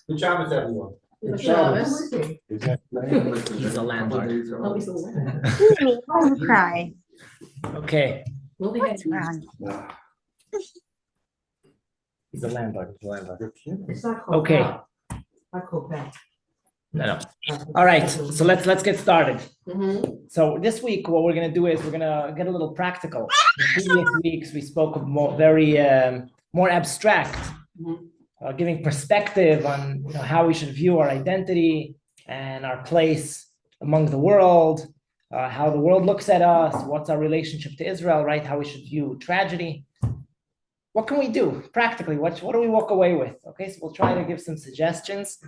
Good Shabbos, everyone. Good Shabbos. He's a landlord. I will cry. Okay, What's wrong? he's a landlord. It's not called Okay. that. Not called that. No. All right, so let's get started. Mhm. So this week, what we're gonna do is we're gonna get a little practical. In previous weeks, we spoke of more abstract, Mhm. giving perspective on how we should view our identity and our place among the world, how the world looks at us, what's our relationship to Israel, right? How we should view tragedy. What can we do practically? What do we walk away with? Okay, so we'll try to give some suggestions,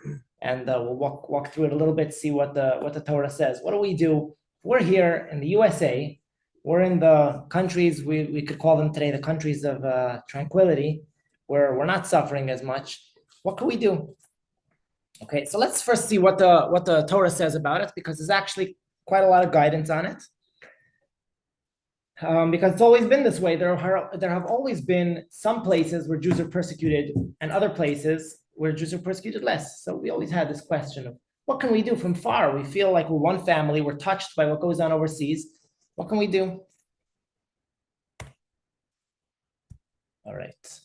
and we'll walk through it a little bit, see what the Torah says. What do we do? We're here in the USA. We're in the countries we could call them today the countries of tranquility, where we're not suffering as much. What can we do? Okay, so let's first see what the Torah says about it, because there's actually quite a lot of guidance on it. Because it's always been this way. There have always been some places where Jews are persecuted and other places where Jews are persecuted less. So we always had this question of what can we do from far? We feel like we're one family, we're touched by what goes on overseas. What can we do? All right.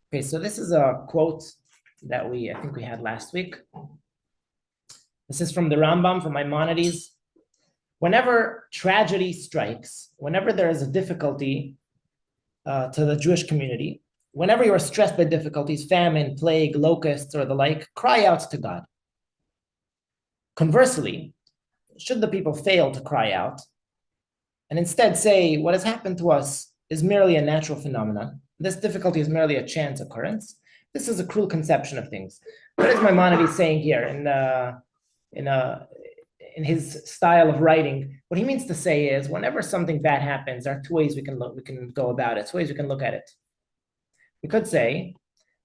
Okay, so this is a quote that I think we had last week. This is from the Rambam, from Maimonides. Whenever tragedy strikes, whenever there is a difficulty to the Jewish community, whenever you are stressed by difficulties, famine, plague, locusts, or the like, cry out to God. Conversely, should the people fail to cry out and instead say, what has happened to us is merely a natural phenomenon, this difficulty is merely a chance occurrence, this is a cruel conception of things. What is Maimonides saying here in his style of writing? What he means to say is, whenever something bad happens, there are two ways we can go about it, two ways we can look at it. We could say,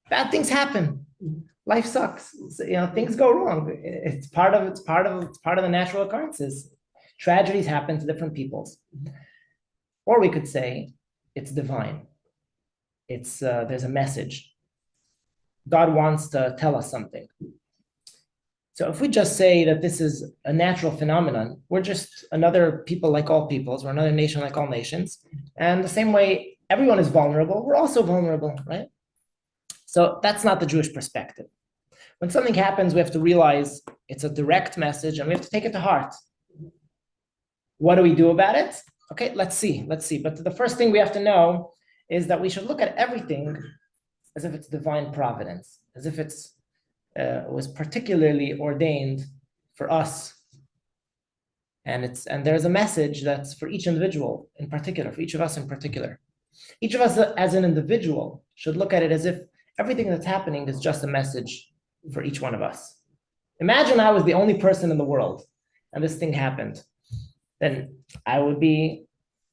bad things happen. Life sucks. Things go wrong. It's part of the natural occurrences. Tragedies happen to different peoples. Or we could say, it's divine. There's a message. God wants to tell us something. So if we just say that this is a natural phenomenon, we're just another people like all peoples, we're another nation like all nations. And the same way everyone is vulnerable, we're also vulnerable, right? So that's not the Jewish perspective. When something happens, we have to realize it's a direct message and we have to take it to heart. What do we do about it? Okay, let's see. But the first thing we have to know is that we should look at everything as if it's divine providence, as if it was particularly ordained for us. And there's a message that's for each individual in particular, for each of us in particular. Each of us as an individual should look at it as if everything that's happening is just a message for each one of us. Imagine I was the only person in the world and this thing happened. Then I would be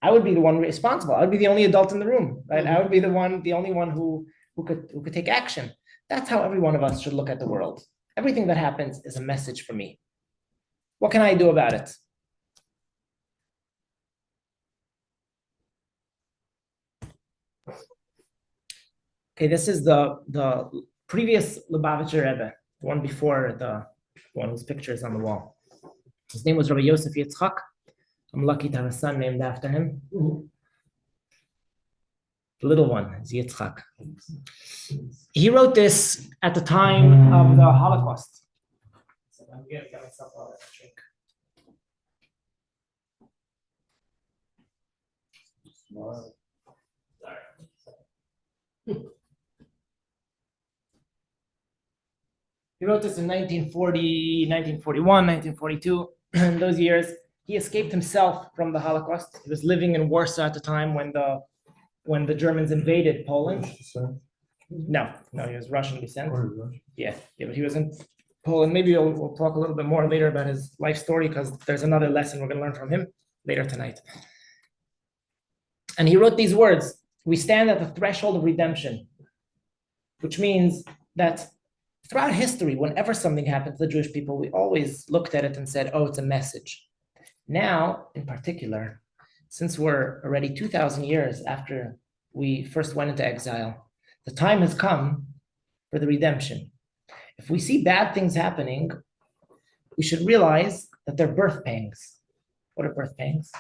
the one responsible. I would be the only adult in the room, right? I would be the only one who could take action. That's how every one of us should look at the world. Everything that happens is a message for me. What can I do about it? Okay, this is the previous Lubavitcher Rebbe, the one before the one whose picture is on the wall. His name was Rabbi Yosef Yitzchak. I'm lucky to have a son named after him. The little one is Yitzchak. He wrote this at the time of the Holocaust. So I'm going to get myself a drink. He wrote this in 1940, 1941, 1942. In those years, he escaped himself from the Holocaust. He was living in Warsaw at the time when the Germans invaded Poland. No, he was Russian descent. Yeah, but he was in Poland. Maybe we'll talk a little bit more later about his life story, because there's another lesson we're going to learn from him later tonight. And he wrote these words: we stand at the threshold of redemption, which means that throughout history, whenever something happened to the Jewish people, we always looked at it and said, oh, it's a message. Now, in particular, since we're already 2,000 years after we first went into exile, the time has come for the redemption. If we see bad things happening, we should realize that they're birth pangs. What are birth pangs?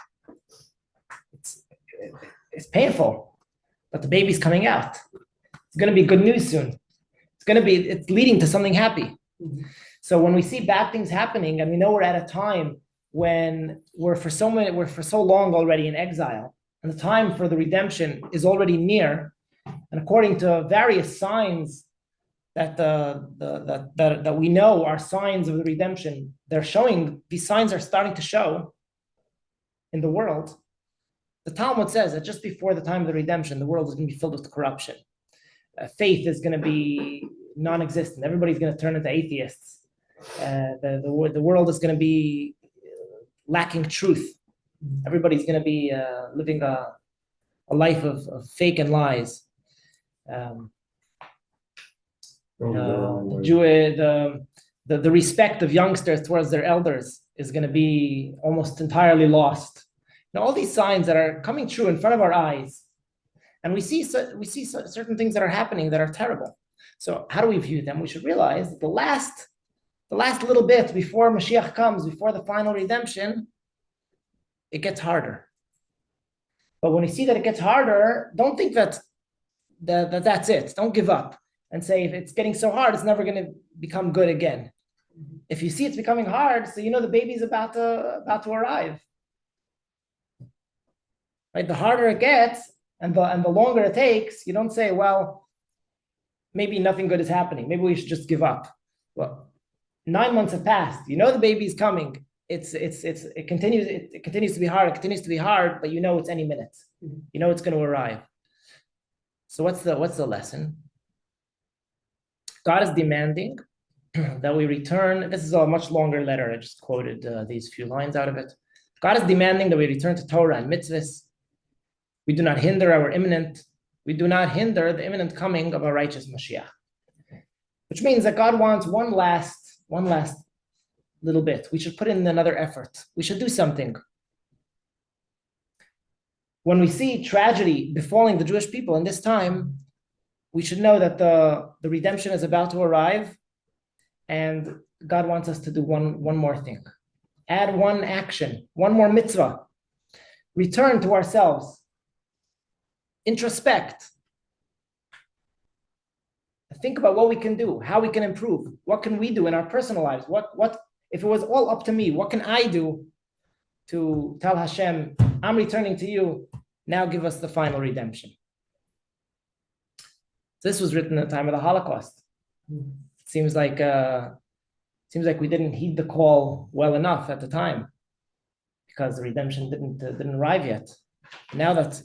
It's painful, but the baby's coming out. It's going to be good news soon. It's leading to something happy. So when we see bad things happening, and we know we're at a time when we're for so long already in exile, and the time for the redemption is already near, and according to various signs that that we know are signs of the redemption, these signs are starting to show in the world. The Talmud says that just before the time of the redemption, the world is going to be filled with corruption. Faith is going to be non-existent. Everybody's going to turn into atheists. The world is going to be lacking truth. Everybody's going to be living a life of fake and lies. The respect of youngsters towards their elders is going to be almost entirely lost. Now, all these signs that are coming true in front of our eyes, and we see certain things that are happening that are terrible. So how do we view them? We should realize that the last little bit before Mashiach comes, before the final redemption, it gets harder. But when we see that it gets harder, don't think that that's it. Don't give up and say, if it's getting so hard, it's never going to become good again. If you see it's becoming hard, so you know the baby's about to arrive. Right? The harder it gets, and the longer it takes, you don't say, well, maybe nothing good is happening. Maybe we should just give up. Well, 9 months have passed. You know the baby's coming. It continues to be hard. It continues to be hard, but you know it's any minute. You know it's going to arrive. So what's the lesson? God is demanding that we return. This is a much longer letter. I just quoted these few lines out of it. God is demanding that we return to Torah and mitzvahs. We do not hinder the imminent coming of a righteous Mashiach. Which means that God wants one last little bit. We should put in another effort. We should do something. When we see tragedy befalling the Jewish people in this time, we should know that the redemption is about to arrive, and God wants us to do one more thing. Add one action, one more mitzvah. Return to ourselves. Introspect. Think about what we can do, how we can improve. What can we do in our personal lives? What if it was all up to me? What can I do to tell Hashem, I'm returning to you. Now give us the final redemption. This was written at the time of the Holocaust. It seems like we didn't heed the call well enough at the time, because the redemption didn't arrive yet. Now that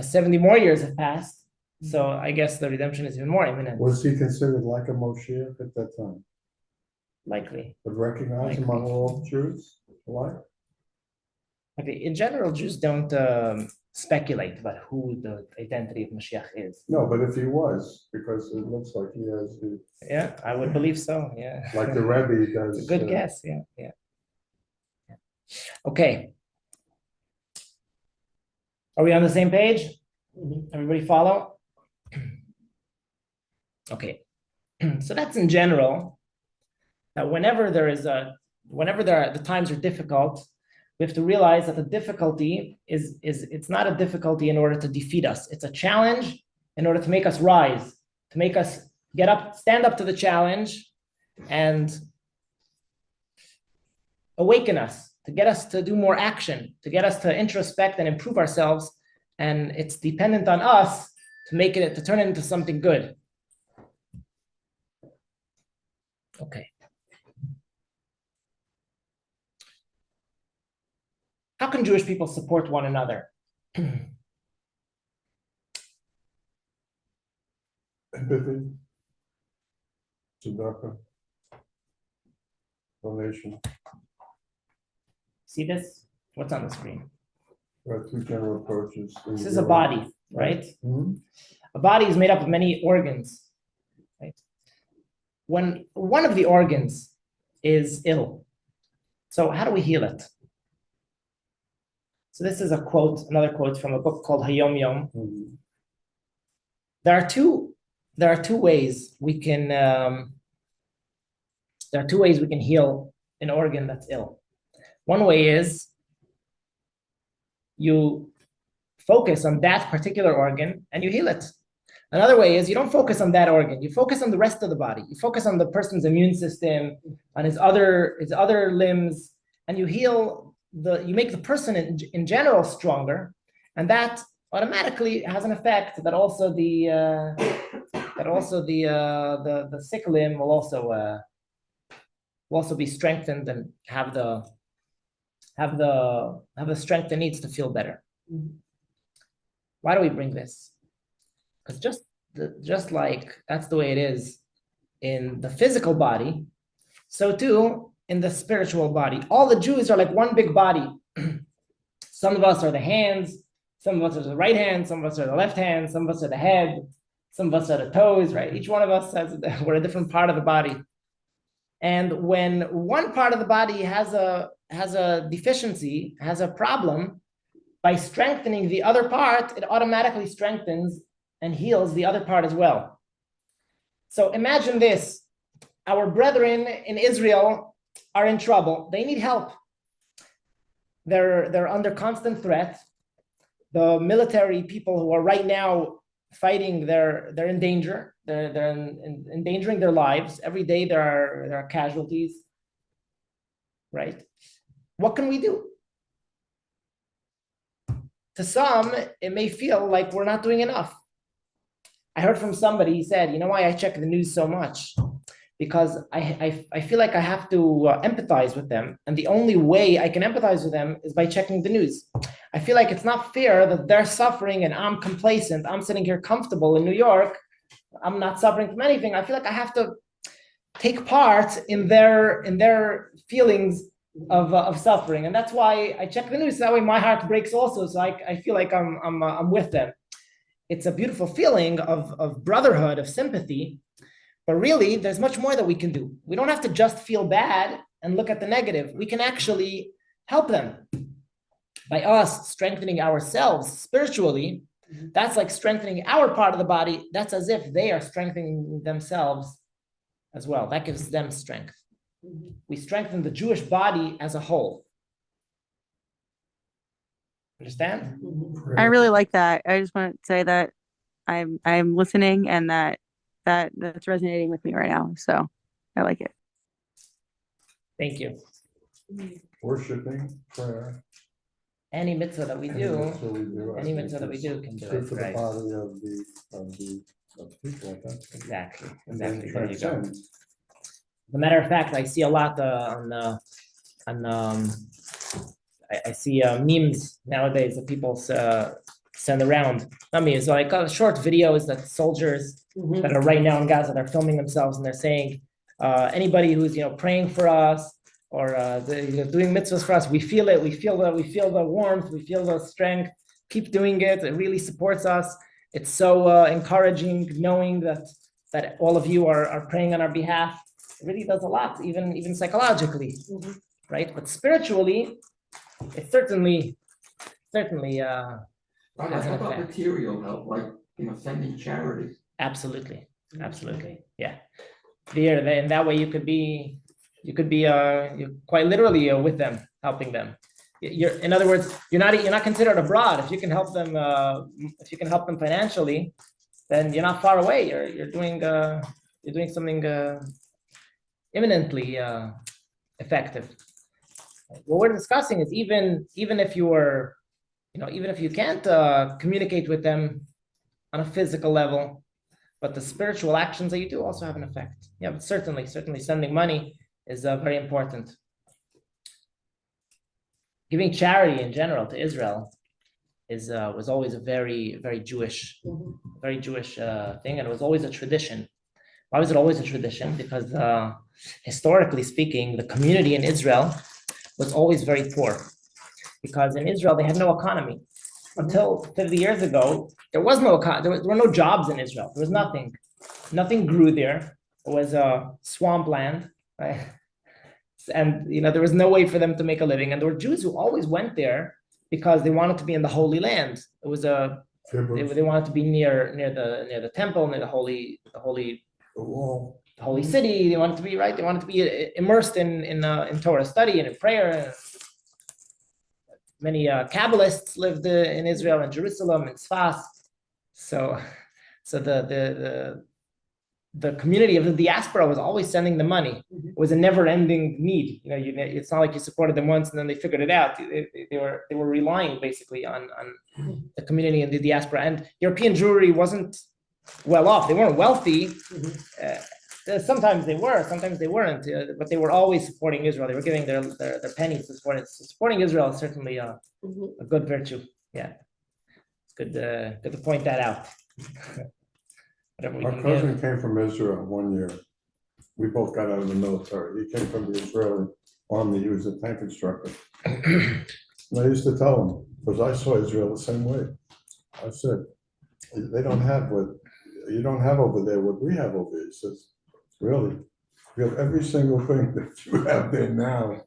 70 more years have passed, so I guess the redemption is even more imminent. Was he considered like a Moshiach at that time? Likely. But recognized among all Jews alike? Okay, in general, Jews don't speculate about who the identity of Mashiach is. No, but if he was, because it looks like he has Yeah, I would believe so. Yeah. like the Rebbe does. It's a good guess. Yeah. Okay. Are we on the same page? Everybody follow? Okay. So that's in general. That whenever the times are difficult, we have to realize that the difficulty it's not a difficulty in order to defeat us. It's a challenge in order to make us rise, to make us get up, stand up to the challenge, and awaken us, to get us to do more action, to get us to introspect and improve ourselves. And it's dependent on us to turn it into something good. Okay. How can Jewish people support one another? Empathy, tzedakah, donation. See this? What's on the screen? There are two general approaches. This is a body, right? Mm-hmm. A body is made up of many organs, right? When one of the organs is ill, so how do we heal it? So this is another quote from a book called Hayom Yom. Mm-hmm. There are two there are two ways we can heal an organ that's ill. One way is you focus on that particular organ and you heal it. Another way is you don't focus on that organ. You focus on the rest of the body. You focus on the person's immune system, on his other limbs, and you you make the person in general stronger, and that automatically has an effect that also the sick limb will also be strengthened and have the strength it needs to feel better. Why do we bring this? Because just like that's the way it is in the physical body, so too in the spiritual body. All the Jews are like one big body. Some of us are the hands, some of us are the right hand, some of us are the left hand, some of us are the head, some of us are the toes, right? Each one of us we're a different part of the body. And when one part of the body has a deficiency, has a problem, by strengthening the other part, it automatically strengthens and heals the other part as well. So imagine this. Our brethren in Israel are in trouble. They need help. They're under constant threat. The military people who are right now fighting, they're in danger. They're endangering their lives. Every day there are casualties, right? What can we do? To some, it may feel like we're not doing enough. I heard from somebody, he said, you know why I check the news so much? Because I feel like I have to empathize with them. And the only way I can empathize with them is by checking the news. I feel like it's not fair that they're suffering and I'm complacent. I'm sitting here comfortable in New York. I'm not suffering from anything. I feel like I have to take part in their feelings of suffering. And that's why I check the news. That way my heart breaks also. So I feel like I'm with them. It's a beautiful feeling of brotherhood, of sympathy. But really, there's much more that we can do. We don't have to just feel bad and look at the negative. We can actually help them by us strengthening ourselves spiritually. That's like strengthening our part of the body. That's as if they are strengthening themselves as well. That gives them strength. We strengthen the Jewish body as a whole. Understand? I really like that. I just want to say that I'm listening and that's resonating with me right now. So I like it. Thank you. Worshiping, prayer. Any mitzvah that we Any do, mitzvah we do, I any think mitzvah that we is do can do good it, for the right? body of the people, I think. Exactly, And then exactly. There you go. transcend. As a matter of fact, I see a lot I see memes nowadays that people send around. Not memes, like short videos that soldiers that are right now in Gaza, they're filming themselves and they're saying, anybody who's praying for us or doing mitzvahs for us, we feel it, we feel the warmth, we feel the strength. Keep doing it. It really supports us. It's so encouraging knowing that all of you are praying on our behalf. It really does a lot, even psychologically, right? But spiritually, it certainly Right, has an how about effect. material help, like, sending charity? Absolutely, yeah. In that way, you could be you're quite literally with them, helping them. In other words, you're not considered abroad. If you can help them financially, then you're not far away. You're doing something imminently effective. What we're discussing is even if you can't communicate with them on a physical level, but the spiritual actions that you do also have an effect. Yeah, but certainly sending money is very important. Giving charity in general to Israel was always a very Jewish thing, and it was always a tradition. Why was it always a tradition? Because historically speaking, the community in Israel was always very poor. Because in Israel, they had no economy. Until 50 years ago, there was no economy. There were no jobs in Israel. There was nothing. Nothing grew there. It was a swampland, right? And there was no way for them to make a living. And there were Jews who always went there because they wanted to be in the Holy Land. It was a They wanted to be near the temple, near the holy city. They wanted to be right. They wanted to be immersed in Torah study and in prayer. Many Kabbalists lived in Israel and Jerusalem and Sfas. So the community of the diaspora was always sending the money. It was a never-ending need. It's not like you supported them once and then they figured it out. They were relying basically on the community in the diaspora. And European Jewry wasn't well off. They weren't wealthy. Sometimes they were, sometimes they weren't. But they were always supporting Israel. They were giving their pennies to support it. So supporting Israel is certainly a good virtue. Yeah, it's good to point that out. Our cousin came from Israel one year. We both got out of the military. He came from the Israeli army. He was a tank instructor. And I used to tell him, because I saw Israel the same way. I said, they don't have what you don't have over there, what we have over here. He says, really? We have every single thing that you have there now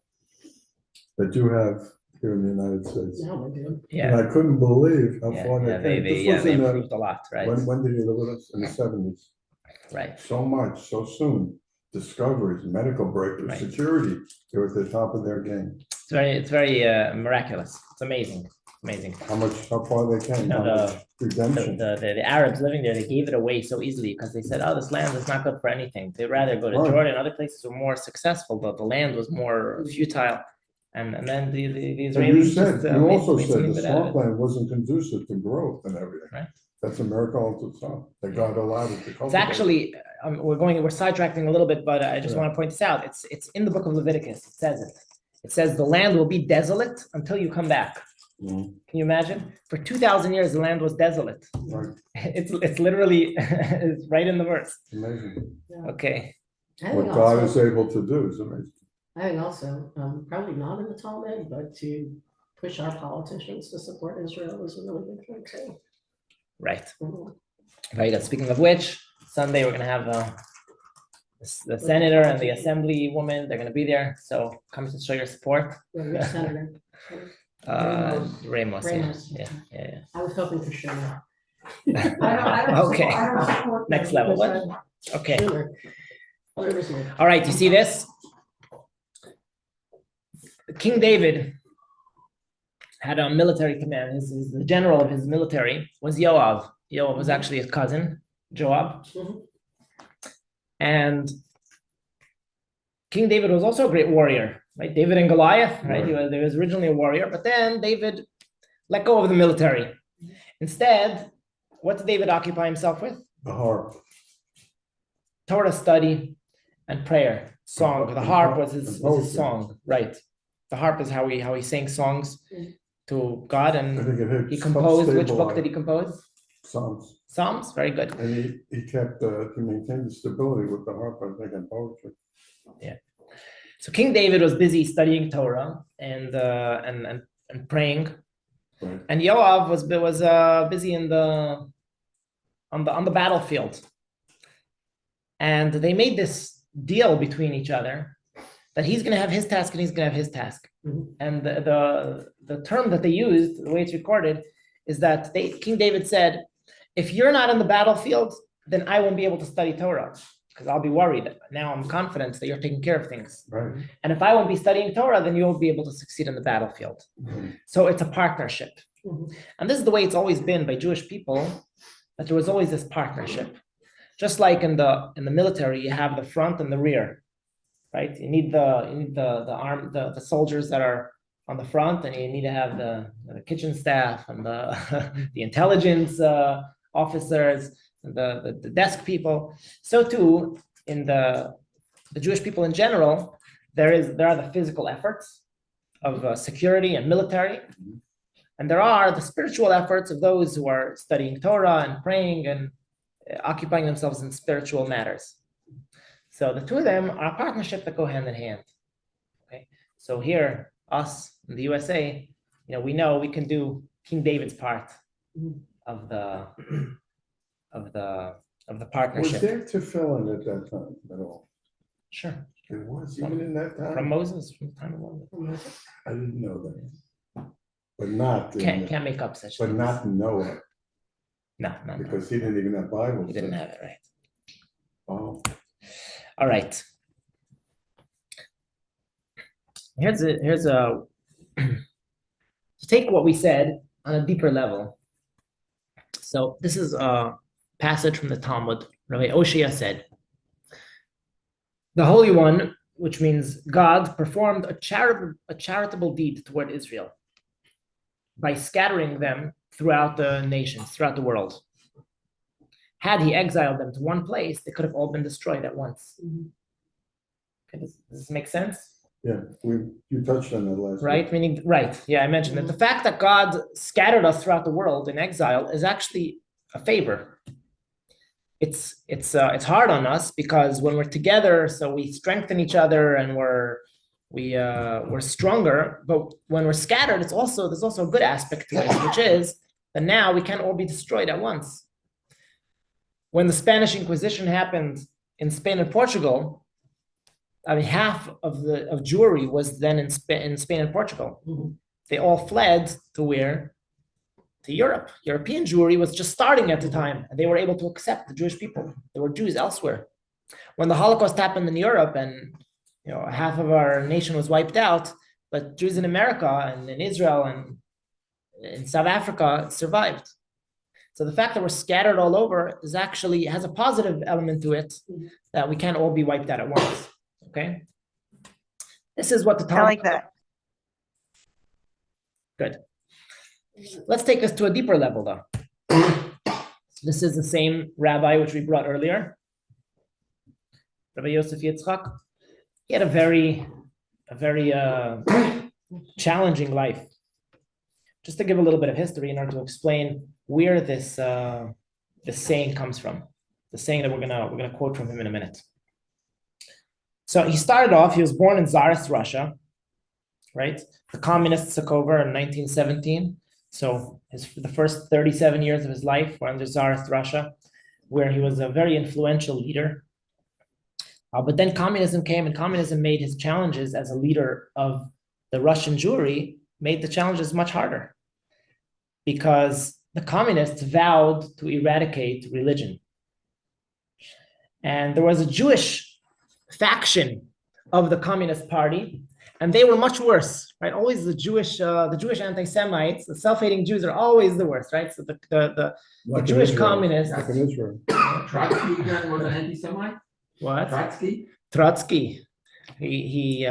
that you have here in the United States. And I couldn't believe how far they came. They improved a lot, right? When did he live with us? In the 70s. Right. So much, so soon. Discoveries, medical breakthroughs, security. They were at the top of their game. It's very miraculous. It's amazing. How far they came. Redemption. The Arabs living there, they gave it away so easily because they said, oh, this land is not good for anything. They'd rather go to Jordan. Other places were more successful, but the land was more futile. And then the Israelis you also said the swampland wasn't conducive to growth and everything. Right. That's a miracle all itself that God allowed it to cultivate. It's actually we're sidetracking a little bit, but I just want to point this out. It's in the book of Leviticus. It says it. It says the land will be desolate until you come back. Can you imagine? For 2,000 years, the land was desolate. Right. It's literally it's right in the verse. Amazing. Yeah. Okay. What God is able to do is amazing. I think also, probably not in the Talmud, but to push our politicians to support Israel is a really good thing too. Right. Very good. Speaking of which, Sunday we're going to have the senator and the assembly woman. They're going to be there. So come to show your support. Which senator? Ramos. Yeah. I was hoping for sure. Okay. Next level. What? Okay. All right. You see this? King David had a military command. The general of his military was Yoav. Yoav was actually his cousin, Joab. And King David was also a great warrior, right? David and Goliath, right? He was originally a warrior, but then David let go of the military. Instead, what did David occupy himself with? The harp. Torah study and prayer. Song. The harp was his song, right? The harp is how he sang songs to God, and he composed. Which book did he compose? Psalms. Psalms, very good. And he maintained the stability with the harp, I think, and poetry. Yeah. So King David was busy studying Torah and praying, right. And Yoav was busy on the battlefield, and they made this deal between each other that he's going to have his task and he's going to have his task. And the term that they used, the way it's recorded, is that King David said, if you're not in the battlefield, then I won't be able to study Torah because I'll be worried. Now I'm confident that you're taking care of things. Right. And if I won't be studying Torah, then you won't be able to succeed in the battlefield. So it's a partnership. And this is the way it's always been by Jewish people, that there was always this partnership. Just like in the military, you have the front and the rear. Right, you need the soldiers that are on the front, and you need to have the kitchen staff and the intelligence officers, and the desk people. So too, in the Jewish people in general, there are the physical efforts of security and military, and there are the spiritual efforts of those who are studying Torah and praying and occupying themselves in spiritual matters. So the two of them are a partnership that go hand in hand. Okay, so here, us in the USA, we know we can do King David's part of the partnership. Was there tefillin at that time at all? Sure. There was, even in that time? From Moses, from the time of Moses. I didn't know that. But not. Can't make up such things. But not Noah. No, no, no. because he didn't even have Bibles. He didn't then. have it, right. Oh, All right. Here's a to take what we said on a deeper level. So this is a passage from the Talmud. Rabbi Oshia said, "The Holy One, which means God, performed a charitable deed toward Israel by scattering them throughout the nations, throughout the world. Had he exiled them to one place, they could have all been destroyed at once." Okay, does this make sense? yeah, you touched on that last week. Right? Meaning, right. Yeah, I mentioned that the fact that God scattered us throughout the world in exile is actually a favor. It's hard on us because when we're together, so we strengthen each other and we're stronger. But when we're scattered, there's also a good aspect to it, which is that now we can't all be destroyed at once. When the Spanish Inquisition happened in Spain and Portugal, I mean, half of Jewry was then in Spain and Portugal. They all fled to where? To Europe. European Jewry was just starting at the time, and they were able to accept the Jewish people. There were Jews elsewhere. When the Holocaust happened in Europe, and half of our nation was wiped out, but Jews in America and in Israel and in South Africa survived. So the fact that we're scattered all over has a positive element to it, that we can't all be wiped out at once. Okay, this is what the Talmud. I like that. Good. Let's take this to a deeper level, though. This is the same rabbi which we brought earlier, Rabbi Yosef Yitzchak. He had a very challenging life. Just to give a little bit of history in order to explain where this saying comes from, the saying that we're gonna quote from him in a minute. So he started off. He was born in Tsarist Russia, right? The communists took over in 1917. So the first 37 years of his life were under Tsarist Russia, where he was a very influential leader. But then communism came, and communism made his challenges as a leader of the Russian Jewry, made the challenges much harder, because the communists vowed to eradicate religion. And there was a Jewish faction of the Communist Party, and they were much worse, right? Always the Jewish anti-Semites, the self-hating Jews are always the worst, right? So the Like in Jewish Israel. communists. Like in Israel. Trotsky again was an anti-Semite? What? Trotsky? He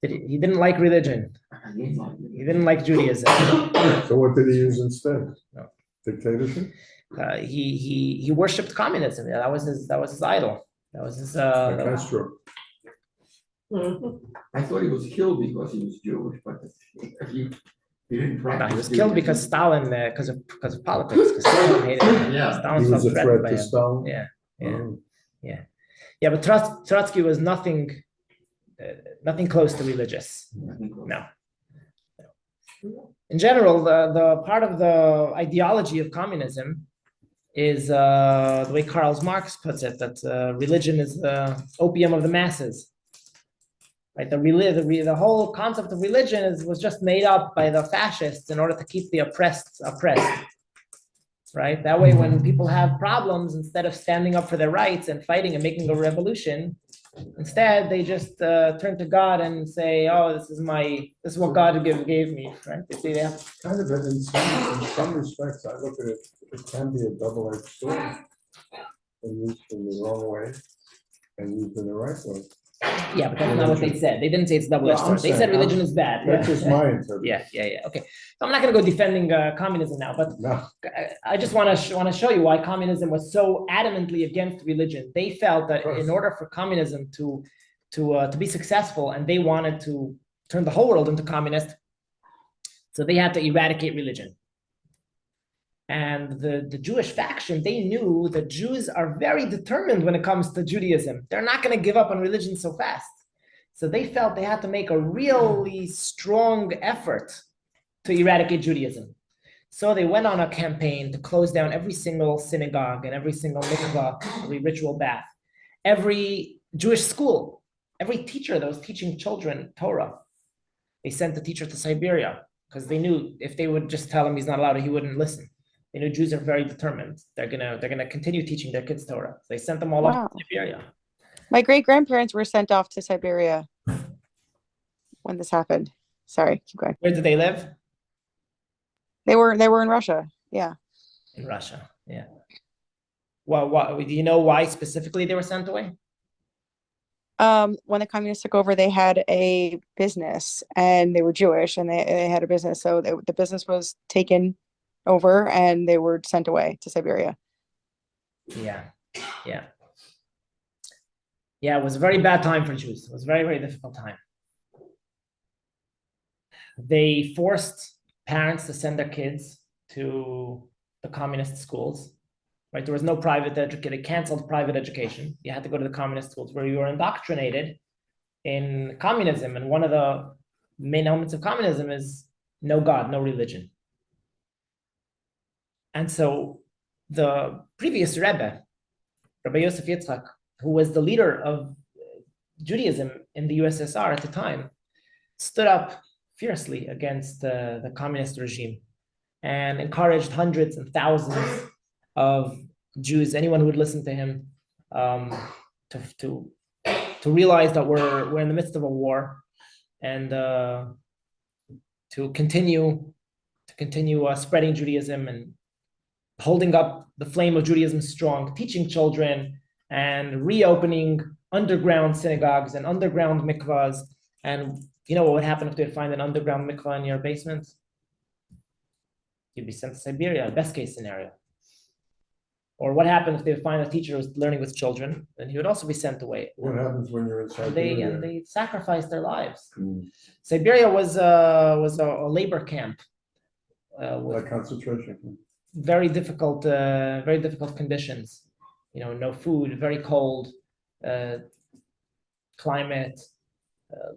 didn't like religion. He didn't like Judaism. So what did he use instead? No. Dictatorship? He worshipped communism. Yeah, that was his idol. That was his. Like Castro. I thought he was killed because he was Jewish, but he didn't practice. No, he was killed because Stalin, because of politics. Because Stalin hated him. Yeah. Stalin He was felt a threatened threat by to him. Stalin? Yeah. Oh. Yeah, but Trotsky was nothing close to religious. No. In general, the part of the ideology of communism is the way Karl Marx puts it, that religion is the opium of the masses. Right? The whole concept of religion was just made up by the fascists in order to keep the oppressed. Right? That way, when people have problems, instead of standing up for their rights and fighting and making a revolution, instead they just turn to God and say, "Oh, this is what God gave me." Right? They say they have. Kind of, in some respects, I look at it, it can be a double-edged sword. And used in the wrong way and used in the right way. Yeah, but that's not what they said. They didn't say it's double-edged No, sword. I'm They said saying- religion is bad. That's just my interpretation. Yeah. Okay. So I'm not going to go defending communism now, but No, I just want to show you why communism was so adamantly against religion. They felt that in order for communism to be successful, and they wanted to turn the whole world into communist, so they had to eradicate religion. And the Jewish faction, they knew that Jews are very determined when it comes to Judaism. They're not going to give up on religion so fast. So they felt they had to make a really strong effort to eradicate Judaism. So they went on a campaign to close down every single synagogue and every single mikvah, every ritual bath, every Jewish school, every teacher that was teaching children Torah. They sent the teacher to Siberia because they knew if they would just tell him he's not allowed, he wouldn't listen. You know, Jews are very determined. They're gonna continue teaching their kids Torah. They sent them all off Wow. to Siberia. My great grandparents were sent off to Siberia when this happened. Sorry, keep going. Where did they live? They were in Russia. Yeah. In Russia. Yeah. Well, do you know why specifically they were sent away? When the communists took over, they had a business and they were Jewish and they had a business. So the business was taken over and they were sent away to Siberia. Yeah. Yeah. Yeah, it was a very bad time for Jews. It was a very, very difficult time. They forced parents to send their kids to the communist schools, right? There was no private education. They canceled private education. You had to go to the communist schools where you were indoctrinated in communism. And one of the main elements of communism is no God, no religion. And so the previous Rebbe, Rabbi Yosef Yitzchak, who was the leader of Judaism in the USSR at the time, stood up fiercely against the communist regime and encouraged hundreds and thousands of Jews, anyone who would listen to him, to realize that we're in the midst of a war, and to continue spreading Judaism and holding up the flame of Judaism strong, teaching children and reopening underground synagogues and underground mikvahs. And you know what would happen if they find an underground mikvah in your basement? You'd be sent to Siberia, best case scenario. Or what happened if they find a teacher who's learning with children? Then he would also be sent away. What happens when you're in And they Siberia? sacrificed their lives. Mm. Siberia was a labor camp with Like concentration camp. very difficult conditions. You know, no food, very cold climate,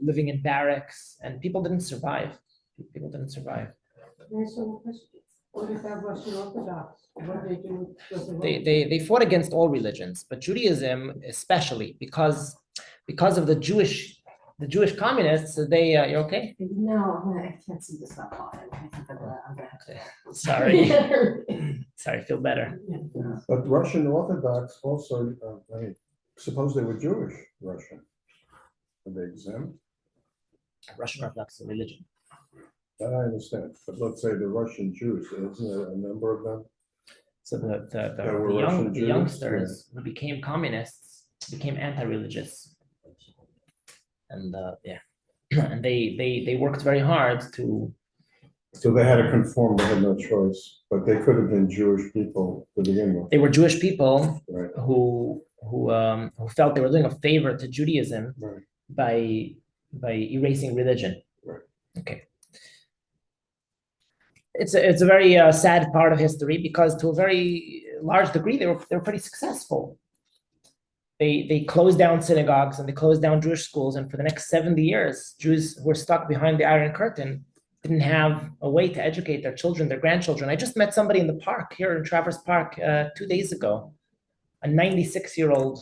living in barracks, and people didn't survive. People didn't survive. What about Russian Orthodox? What do they do? They fought against all religions, but Judaism especially because of the Jewish communists. They you're okay? No, I can't see this up on. I think I'm gonna have to. Sorry. Sorry, feel better. But Russian Orthodox also, I mean, suppose they were Jewish Russian. Are they exempt? Russian Orthodox is a religion. That I understand, but let's say the Russian Jews, isn't there a number of them? So There were Russian the Jews, youngsters who became communists became anti-religious, and and they worked very hard to. So they had to conform, they had no choice, but they could have been Jewish people to begin with, They were Jewish people right? who felt they were doing a favor to Judaism Right. by erasing religion. Right. Okay. It's a very sad part of history because to a very large degree they were pretty successful. They closed down synagogues and they closed down Jewish schools, and for the next 70 years, Jews who were stuck behind the Iron Curtain didn't have a way to educate their children, their grandchildren. I just met somebody in the park here in Traverse Park 2 days ago, a 96-year-old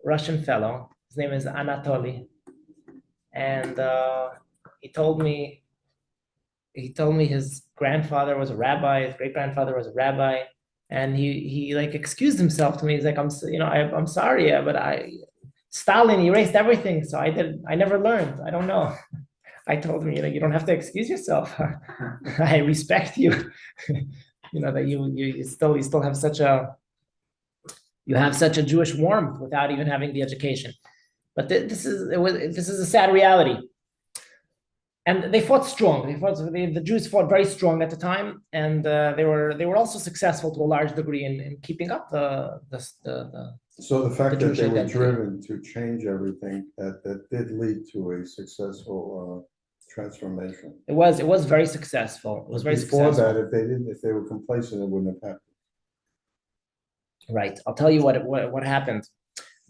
Russian fellow. His name is Anatoly, and he told me his grandfather was a rabbi, his great grandfather was a rabbi, and he like excused himself to me. He's like, I'm sorry, but Stalin erased everything, so I never learned. I don't know. I told him, you don't have to excuse yourself. I respect you. That you still have such a Jewish warmth without even having the education. But this is a sad reality. And they fought strong. The Jews fought very strong at the time, and they were also successful to a large degree in keeping up the. So the fact that Jewish they were identity. driven to change everything, that did lead to a successful transformation. It was very successful. It was very Before successful. that, if they were complacent, it wouldn't have happened. Right. I'll tell you what happened.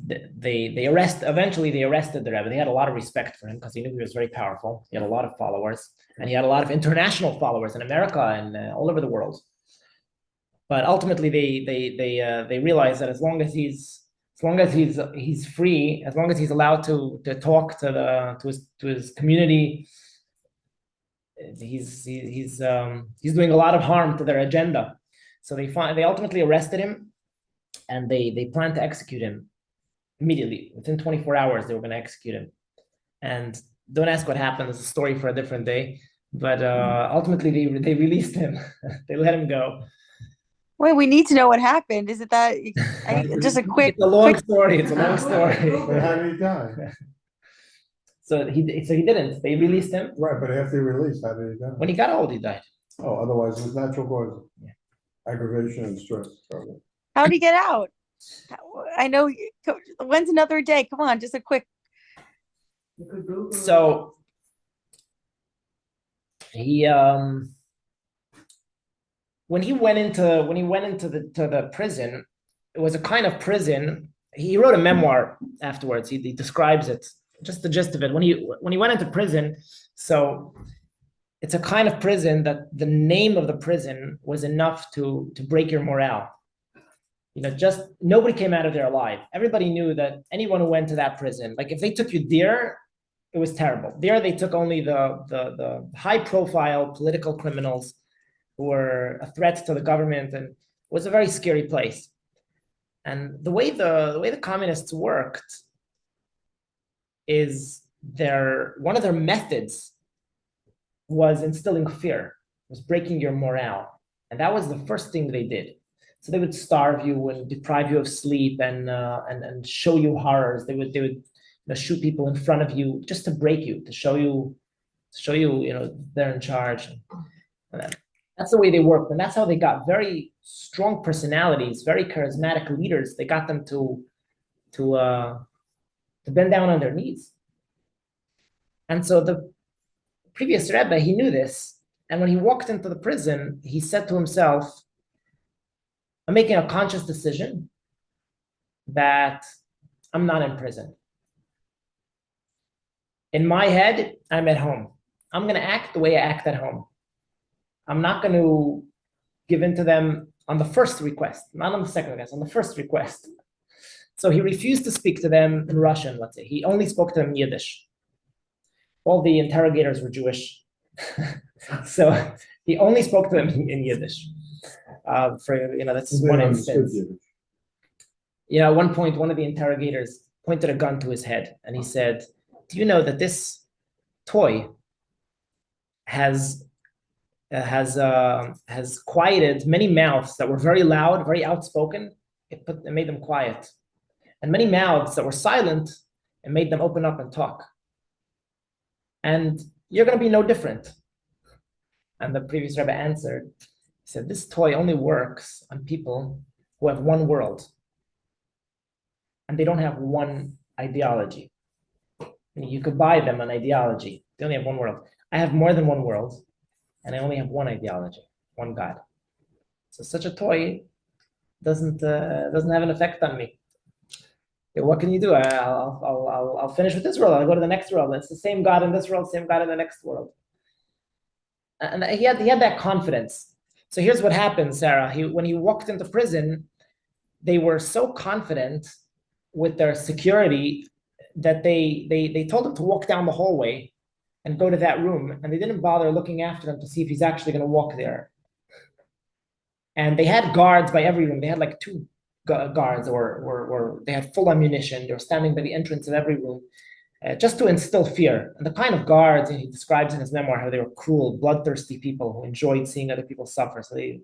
Eventually they arrested the Rebbe. They had a lot of respect for him because he knew he was very powerful. He had a lot of followers, and he had a lot of international followers in America and all over the world. But ultimately, they realized that as long as he's free, as long as he's allowed to talk to his community, he's doing a lot of harm to their agenda. So they ultimately arrested him, and they planned to execute him immediately. Within 24 hours, they were going to execute him. And don't ask what happened. It's a story for a different day. But ultimately, they released him. They let him go. Wait, we need to know what happened. Is it that just a quick? It's a long story. It's a long story. But how did he die? So he didn't. They released him. Right, but after he released, how did he die? When he got old, he died. Oh, otherwise it was natural causes. Yeah. Aggravation and stress, probably. How did he get out? I know. When's another day? Come on, just a quick. You could Google it. So he when he went into the prison, it was a kind of prison. He wrote a memoir afterwards. He describes it, just the gist of it. When he went into prison, so it's a kind of prison that the name of the prison was enough to break your morale. Just nobody came out of there alive. Everybody knew that anyone who went to that prison, like if they took you there, it was terrible. There they took only the high profile political criminals who were a threat to the government, and it was a very scary place. And the way the communists worked is one of their methods was instilling fear, was breaking your morale. And that was the first thing they did. So they would starve you and deprive you of sleep and show you horrors. They would shoot people in front of you just to break you, to show you they're in charge. And that's the way they worked, and that's how they got very strong personalities, very charismatic leaders. They got them to bend down on their knees. And so the previous Rebbe, he knew this, and when he walked into the prison, he said to himself, I'm making a conscious decision that I'm not in prison. In my head, I'm at home. I'm going to act the way I act at home. I'm not going to give in to them on the first request, not on the second request, on the first request. So he refused to speak to them in Russian, let's say. He only spoke to them in Yiddish. All the interrogators were Jewish. So he only spoke to them in Yiddish. That's one instance. At one point, one of the interrogators pointed a gun to his head and he said, do you know that this toy has quieted many mouths that were very loud, very outspoken? It made them quiet. And many mouths that were silent, it made them open up and talk. And you're going to be no different. And the previous Rebbe answered, he said, this toy only works on people who have one world. And they don't have one ideology. You could buy them an ideology. They only have one world. I have more than one world, and I only have one ideology, one God. So such a toy doesn't have an effect on me. Okay, what can you do? I'll finish with this world. I'll go to the next world. It's the same God in this world, same God in the next world. And he had that confidence. So here's what happened, Sarah. When he walked into prison, they were so confident with their security that they told him to walk down the hallway and go to that room, and they didn't bother looking after him to see if he's actually going to walk there. And they had guards by every room. They had like 2 guards, or they had full ammunition. They were standing by the entrance of every room, just to instill fear. And the kind of guards, he describes in his memoir how they were cruel, bloodthirsty people who enjoyed seeing other people suffer. So it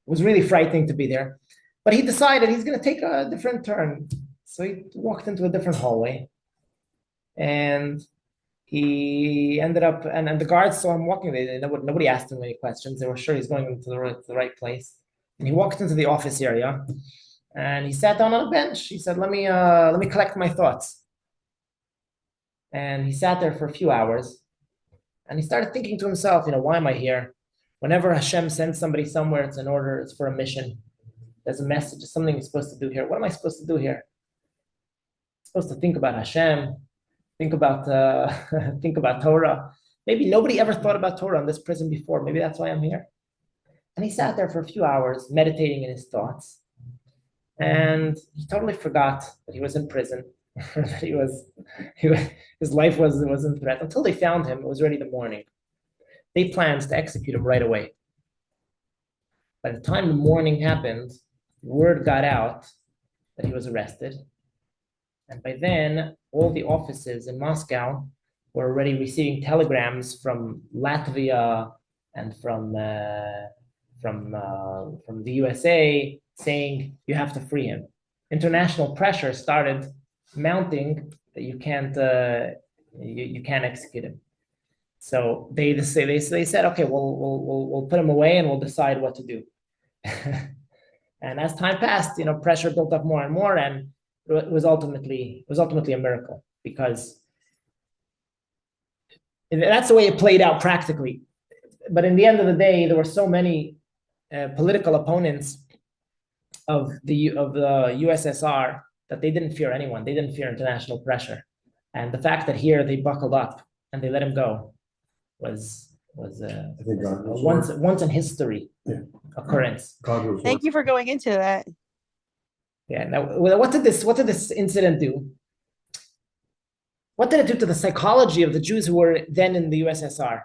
was really frightening to be there. But he decided he's going to take a different turn. So he walked into a different hallway, and he ended up, and the guards saw him walking. Nobody asked him any questions. They were sure he's going into the right place. And he walked into the office area, and he sat down on a bench. He said, let me collect my thoughts. And he sat there for a few hours, and he started thinking to himself, why am I here? Whenever Hashem sends somebody somewhere, it's an order, it's for a mission. There's a message, it's something he's supposed to do here. What am I supposed to do here? I'm supposed to think about Hashem, think about Torah. Maybe nobody ever thought about Torah in this prison before. Maybe that's why I'm here. And he sat there for a few hours, meditating in his thoughts. And he totally forgot that he was in prison, that his life was in threat, until they found him. It was already the morning. They planned to execute him right away. By the time the morning happened, word got out that he was arrested. And by then, all the offices in Moscow were already receiving telegrams from Latvia and from the USA saying you have to free him. International pressure started mounting that you can't execute him. So they said, okay, we'll put him away and we'll decide what to do. And as time passed, pressure built up more and more, and it was ultimately a miracle, because that's the way it played out practically. But in the end of the day, there were so many political opponents of the USSR that they didn't fear anyone. They didn't fear international pressure, and the fact that here they buckled up and they let him go was I think God was once in history occurrence. God was Thank you for going into that. Yeah. Now, what did this incident do? What did it do to the psychology of the Jews who were then in the USSR?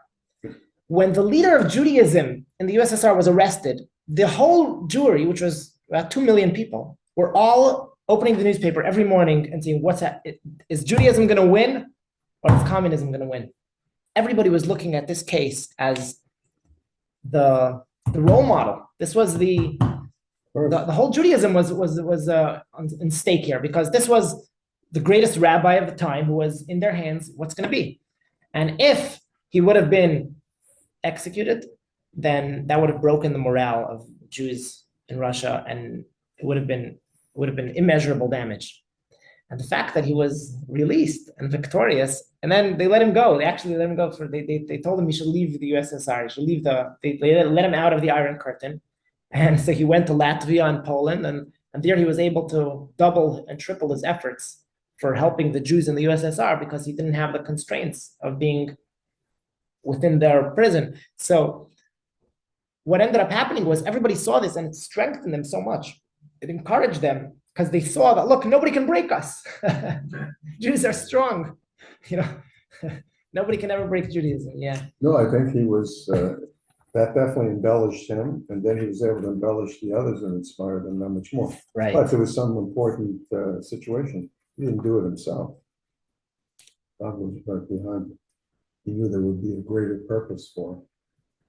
When the leader of Judaism in the USSR was arrested, the whole Jewry, which was about 2 million people, were all opening the newspaper every morning and saying, "What's that? Is Judaism going to win, or is communism going to win?" Everybody was looking at this case as the role model. This was the whole Judaism was in stake here, because this was the greatest rabbi of the time who was in their hands. What's going to be? And if he would have been executed, then that would have broken the morale of Jews in Russia, and it would have been immeasurable damage. And the fact that he was released and victorious, and then they let him go. They actually let him go they told him he should leave the USSR. He should leave they let him out of the Iron Curtain. And so he went to Latvia and Poland, and there he was able to double and triple his efforts for helping the Jews in the USSR, because he didn't have the constraints of being within their prison. So what ended up happening was everybody saw this, and it strengthened them so much. It encouraged them, because they saw that, look, nobody can break us. Jews are strong. Nobody can ever break Judaism. Yeah. No, I think he was, that definitely embellished him, and then he was able to embellish the others and inspire them that much more. Right. But there was some important situation. He didn't do it himself. God was right behind him. He knew there would be a greater purpose for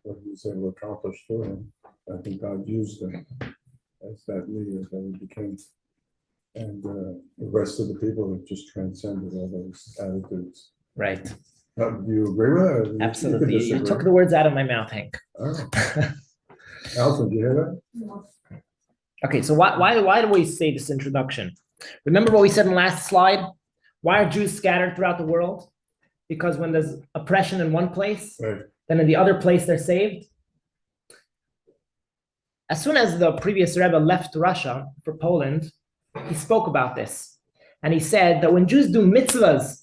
what he was able to accomplish through him. I think God used him as that leader that he became. And the rest of the people have just transcended all those attitudes. Right. Do you agree with that? Absolutely. You disagree. took the words out of my mouth, Hank. Oh. Alton, did you hear that? Okay, so why do we say this introduction? Remember what we said in the last slide? Why are Jews scattered throughout the world? Because when there's oppression in one place, Right. then in the other place they're saved. As soon as the previous Rebbe left Russia for Poland, he spoke about this. And he said that when Jews do mitzvahs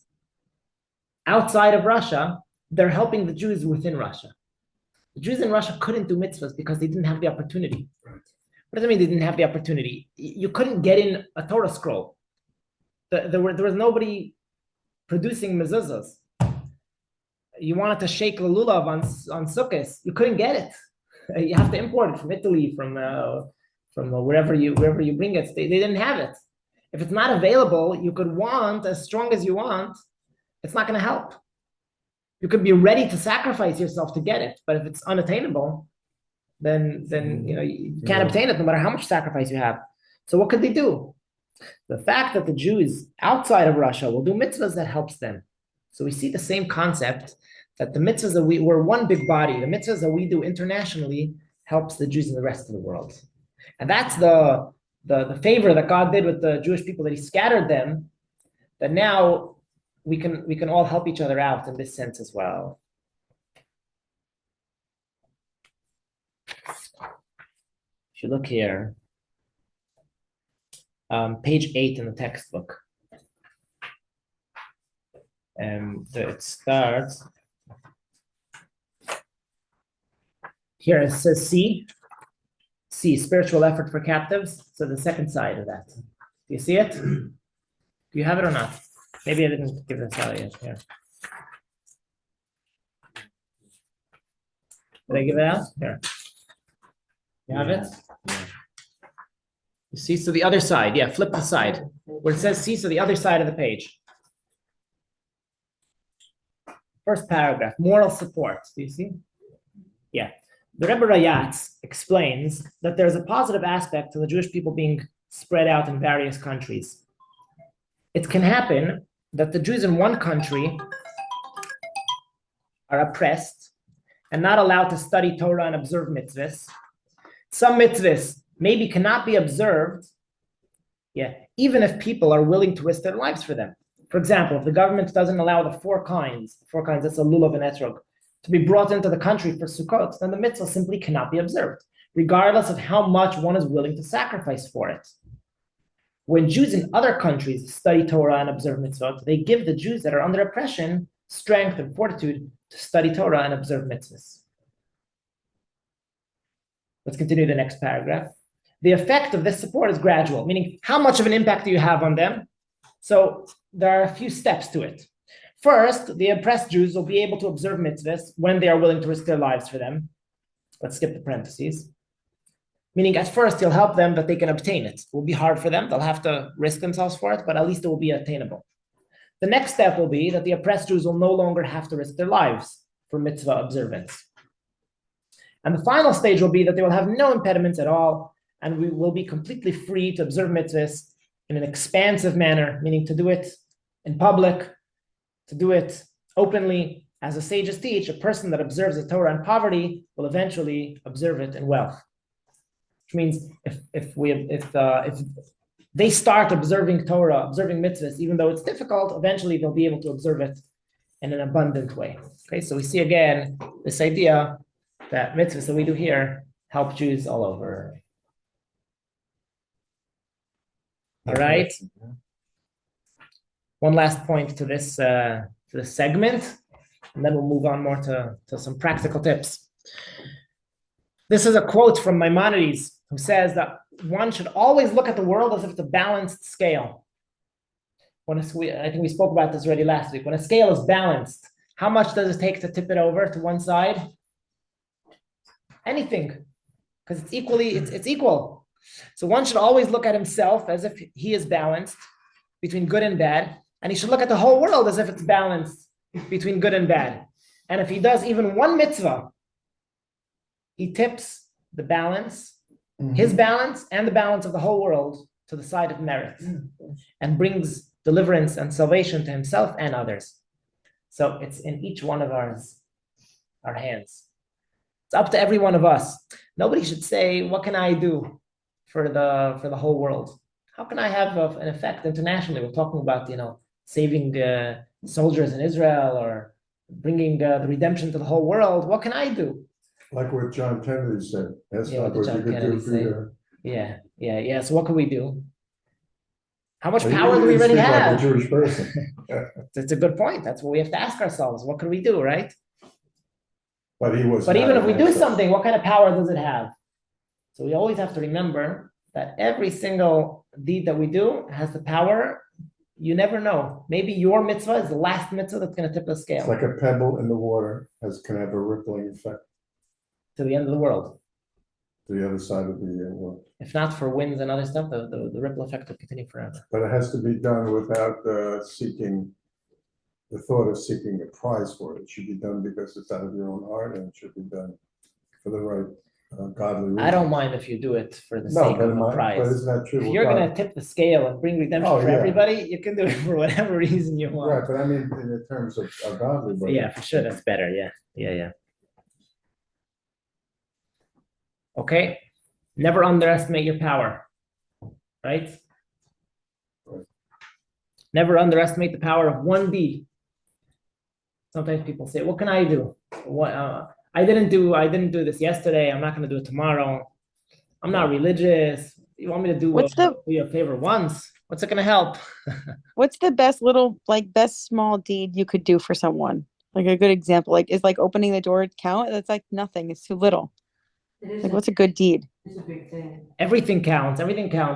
outside of Russia, they're helping the Jews within Russia. The Jews in Russia couldn't do mitzvahs because they didn't have the opportunity. Right. What does it mean they didn't have the opportunity? You couldn't get in a Torah scroll. There was nobody producing mezuzahs. You wanted to shake the lulav on Sukkot, you couldn't get it. You have to import it from Italy, from wherever you bring it. They didn't have it. If it's not available, you could want as strong as you want. It's not going to help. You could be ready to sacrifice yourself to get it, but if it's unattainable, then you can't obtain it no matter how much sacrifice you have. So what could they do? The fact that the Jews outside of Russia will do mitzvahs, that helps them. So we see the same concept, that the mitzvahs that we're one big body, the mitzvahs that we do internationally helps the Jews in the rest of the world. And that's the favor that God did with the Jewish people, that he scattered them, that now we can all help each other out in this sense as well. If you look here, page 8 in the textbook, it starts here. It says C, spiritual effort for captives. So the second side of that. Do you see it? Do you have it or not? Maybe I didn't give this out yet. Here. Did I give it out? Here. You have it? You see, so the other side, yeah, flip the side. Where it says see, so the other side of the page. First paragraph, moral support. Do you see? Yeah. The Rebbe Rayatz explains that there's a positive aspect to the Jewish people being spread out in various countries. It can happen that the Jews in one country are oppressed and not allowed to study Torah and observe mitzvahs. Some mitzvahs maybe cannot be observed, even if people are willing to risk their lives for them. For example, if the government doesn't allow the four kinds, that's a lulav and etrog, to be brought into the country for Sukkot, then the mitzvah simply cannot be observed, regardless of how much one is willing to sacrifice for it. When Jews in other countries study Torah and observe mitzvot, they give the Jews that are under oppression strength and fortitude to study Torah and observe mitzvahs. Let's continue the next paragraph. The effect of this support is gradual, meaning how much of an impact do you have on them? So there are a few steps to it. First, the oppressed Jews will be able to observe mitzvahs when they are willing to risk their lives for them. Let's skip the parentheses. Meaning at first he'll help them that they can obtain it. It will be hard for them. They'll have to risk themselves for it, but at least it will be attainable. The next step will be that the oppressed Jews will no longer have to risk their lives for mitzvah observance. And the final stage will be that they will have no impediments at all, and we will be completely free to observe mitzvahs in an expansive manner, meaning to do it in public, to do it openly. As the sages teach, a person that observes the Torah in poverty will eventually observe it in wealth. Which means if they start observing Torah, observing mitzvahs, even though it's difficult, eventually they'll be able to observe it in an abundant way. Okay, so we see again this idea that mitzvahs that we do here help Jews all over. All right. One last point to this segment, and then we'll move on more to some practical tips. This is a quote from Maimonides, who says that one should always look at the world as if it's a balanced scale. I think we spoke about this already last week. When a scale is balanced, how much does it take to tip it over to one side? Anything, because it's equal. So one should always look at himself as if he is balanced between good and bad, and he should look at the whole world as if it's balanced between good and bad. And if he does even one mitzvah, he tips the balance, his balance and the balance of the whole world to the side of merit, and brings deliverance and salvation to himself and others. So it's in each one of our hands. It's up to every one of us. Nobody should say, what can I do for the whole world? How can I have an effect internationally? We're talking about, saving soldiers in Israel or bringing the redemption to the whole world. What can I do? Like what John Kennedy said, that's Yeah, not what what you John could Kennedy do for said. your. Yeah. So what can we do? How much Well, power you do we didn't really speak like have? a Jewish person. It's a good point. That's what we have to ask ourselves. What can we do, right? But he was. But even if we do not- something, what kind of power does it have? So we always have to remember that every single deed that we do has the power. You never know. Maybe your mitzvah is the last mitzvah that's going to tip the It's scale like a pebble in the water can have a rippling effect to the end of the world. to the other side of the world. If not for winds and other stuff, the ripple effect will continue forever. But it has to be done without seeking the thought of seeking a prize for it. It should be done because it's out of your own heart, and it should be done for the right godly reason. I don't mind if you do it for the No, sake but of a but prize. isn't that true? If with you're God? going to tip the scale and bring redemption Oh, for yeah. everybody, you can do it for whatever reason you want. Right, but I mean, in terms of a godly way. Yeah, for sure, that's better. Yeah. Okay, never underestimate your power, right? Right. Never underestimate the power of one deed. Sometimes people say, "What can I do? I didn't do this yesterday. I'm not going to do it tomorrow. I'm not religious. You want me to do you a favor once? What's it going to help?" What's the best small deed you could do for someone? Like a good example, is opening the door count? That's like nothing. It's too little. What's a good deed? It's a big thing. Everything counts.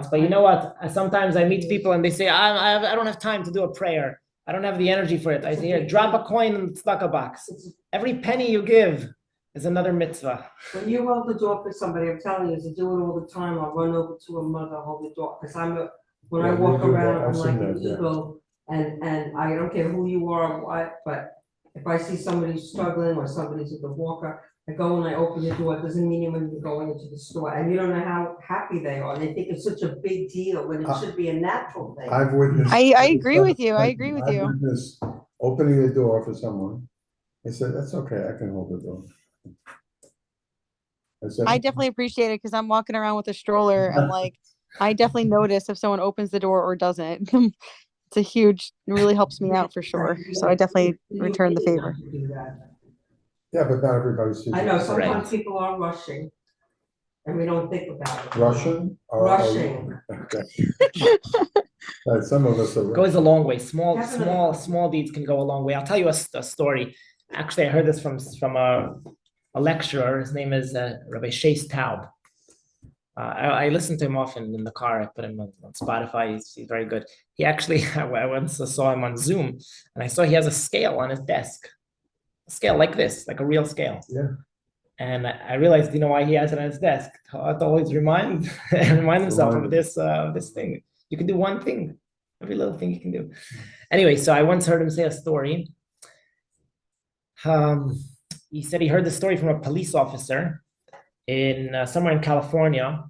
But you know what? Sometimes I meet people and they say, I don't have time to do a prayer. I don't have the energy for it. I say, here, drop a coin in the tzedakah box. Every penny you give is another mitzvah. When you hold the door for somebody, I'm telling you, to do it all the time, I'll run over to a mother, hold the door, because when I Yeah, you walk do that. around, I've I'm like seen an that, yeah. eagle, and I don't care who you are or what, but if I see somebody who's struggling or somebody's with a walker, I go and I open the door, it doesn't mean when you're going into the store, and you don't know how happy they are, they think it's such a big deal, when it should be a natural thing. I've witnessed. I agree with you. I agree with I've you. witnessed opening the door for someone. I said, that's okay, I can hold the door. I said, I definitely appreciate it because I'm walking around with a stroller and like I definitely notice if someone opens the door or doesn't. It's a huge, it really helps me out for sure. So I definitely return the favor. Do that. yeah, but not everybody sees. I know, it. sometimes Right. people are rushing, and we don't think about it. Russian? Rushing. Okay. Right, some of us are. Goes a long way. Small, Kevin, small, small deeds can go a long way. I'll tell you a story. Actually, I heard this from a lecturer. His name is Rabbi Shais Taub. I listen to him often in the car. I put him on Spotify. He's very good. He actually, I once saw him on Zoom, and I saw he has a scale on his desk, a scale like this, like a real scale. Yeah. And I realized, you know, why he has it on his desk to always remind himself of this thing. You can do one thing, every little thing you can do. Anyway, so I once heard him say a story. He said he heard the story from a police officer in somewhere in California.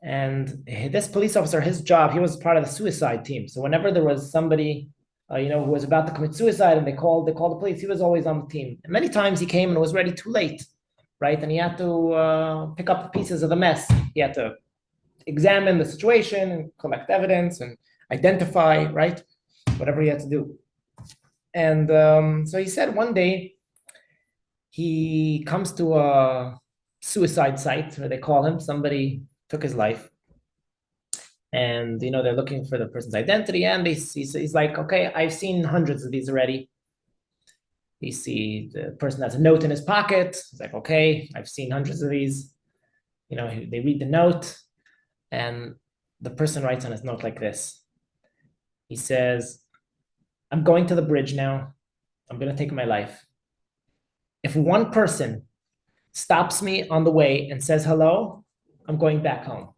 And this police officer, his job, he was part of the suicide team. So whenever there was somebody, who was about to commit suicide and they called the police, he was always on the team. And many times he came and was ready too late, right? And he had to pick up the pieces of the mess. He had to examine the situation and collect evidence and identify, right? Whatever he had to do. And so he said one day he comes to a suicide site where they call him, somebody took his life. And, they're looking for the person's identity. And he's like, okay, I've seen hundreds of these already. You see the person has a note in his pocket. He's like, okay, I've seen hundreds of these. They read the note. And the person writes on his note like this. He says, I'm going to the bridge now. I'm going to take my life. If one person stops me on the way and says hello, I'm going back home.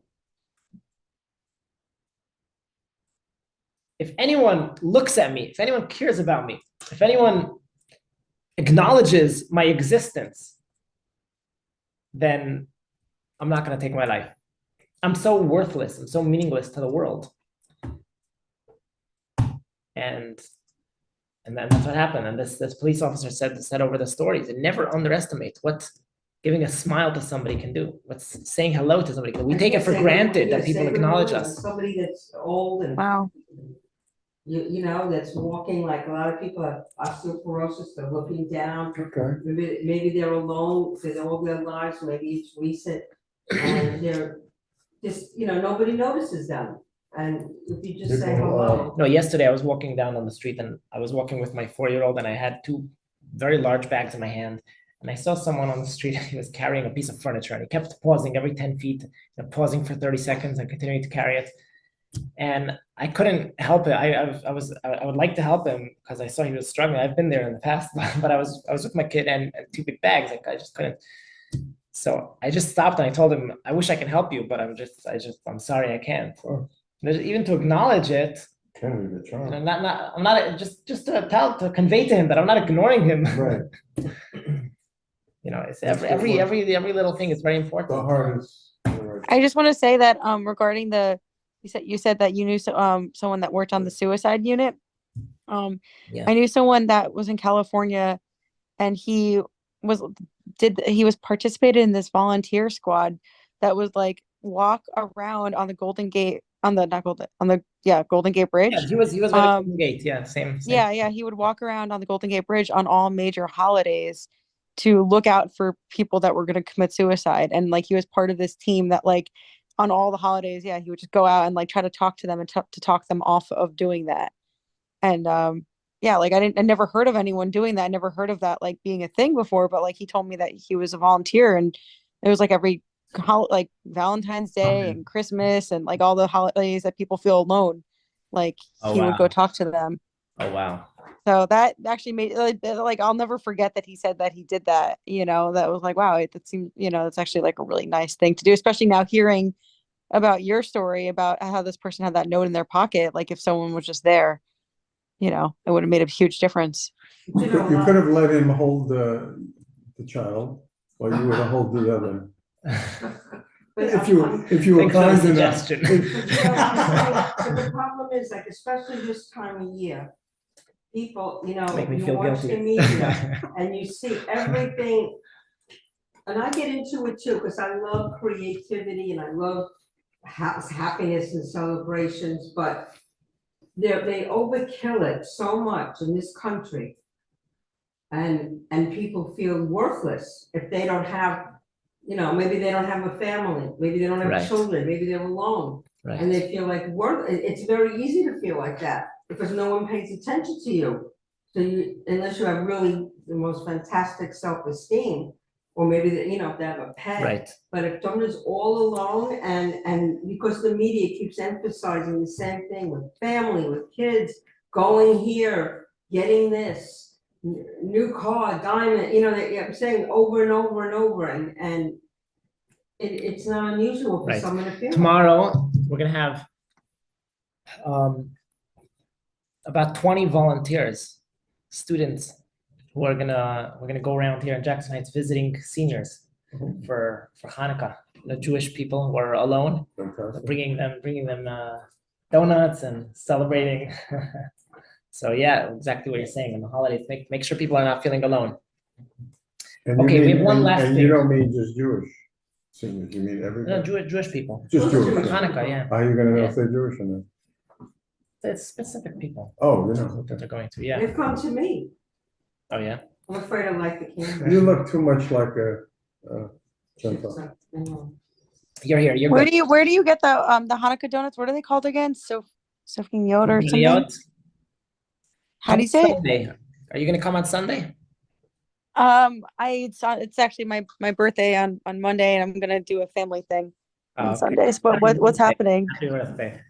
If anyone looks at me, if anyone cares about me, if anyone acknowledges my existence, then I'm not going to take my life. I'm so worthless. I'm so meaningless to the world. And then that's what happened. And this police officer said over the stories, and never underestimate what giving a smile to somebody can do. What's saying hello to somebody. We take it for granted that people acknowledge us. Somebody that's old and Wow. That's walking, like a lot of people have osteoporosis, they're looking down. Okay. Maybe they're alone for all their lives, maybe it's recent, and they're just, nobody notices them. And if you just say People, hello. No, yesterday I was walking down on the street and I was walking with my 4-year-old and I had 2 very large bags in my hand. And I saw someone on the street, he was carrying a piece of furniture and he kept pausing every 10 feet, pausing for 30 seconds and continuing to carry it. And I couldn't help it. I would like to help him because I saw he was struggling. I've been there in the past, but I was with my kid and 2 big bags. Like I just couldn't. So I just stopped and I told him, I wish I can help you, but I'm sorry, I can't. Sure. Even to acknowledge it, Can't even try. I'm not just to convey to him that I'm not ignoring him. Right. It's every little thing is very important. The heart is. Right. I just want to say that regarding you said that you knew someone that worked on the suicide unit. Yeah. I knew someone that was in California and he was participated in this volunteer squad that was like walk around on the Golden Gate Golden Gate Bridge. Yeah, he was at the Golden Gate. Yeah, same. Yeah, he would walk around on the Golden Gate Bridge on all major holidays to look out for people that were going to commit suicide. And like he was part of this team that like on all the holidays, yeah, he would just go out and like try to talk to them and to talk them off of doing that. And like I never heard of anyone doing that. I never heard of that like being a thing before, but like he told me that he was a volunteer and it was like every like Valentine's Day and Christmas and like all the holidays that people feel alone, like Oh, he would go wow. talk to them. Oh wow. So that actually made like I'll never forget that he said that he did that. That was like, wow, that seemed, it's actually like a really nice thing to do, especially now hearing about your story about how this person had that note in their pocket. Like if someone was just there, it would have made a huge difference. You could have let him hold the child while you would have held the other. But If you were Thanks for the kind enough. suggestion. But the problem is, like, especially this time of year, people, Make me you feel watch the guilty. media and you see everything. And I get into it too, because I love creativity and I love happiness and celebrations, but they overkill it so much in this country. And people feel worthless if they don't have, maybe they don't have a family, maybe they don't have Right. children, maybe they're alone. And Right. they feel like it's very easy to feel like that because no one pays attention to you. So unless you have really the most fantastic self-esteem, or maybe they have a pet. Right. But if someone is all alone and because the media keeps emphasizing the same thing with family, with kids, going here, getting this, new car, diamond, I'm saying over and over and over, and it's not unusual for Right. someone to feel. Tomorrow, we're gonna have about 20 volunteers, students, who are we're gonna go around here in Jackson Heights visiting seniors for Hanukkah, the Jewish people who are alone, bringing them donuts and celebrating. So yeah, exactly what you're saying. In the holidays, make sure people are not feeling alone. And you Okay, we mean- have one last And thing. you don't mean just Jewish seniors, you mean No, everybody? Jewish people. Just For Jewish. Hanukkah, yeah. How are you gonna know Yeah. if they're Jewish or not? It's specific people Oh, that they're going to, yeah. They've come to me. Oh, yeah. I'm afraid I like the camera. You look too much like a Gentile. You're here, you're Where good. do you get the Hanukkah donuts? What are they called again? Soaking Yod or something? Yod. How do you say it? Sunday. Are you gonna come on Sunday? It's actually my birthday on Monday, and I'm gonna do a family thing on Okay. Sundays. But what's birthday. happening? Happy birthday.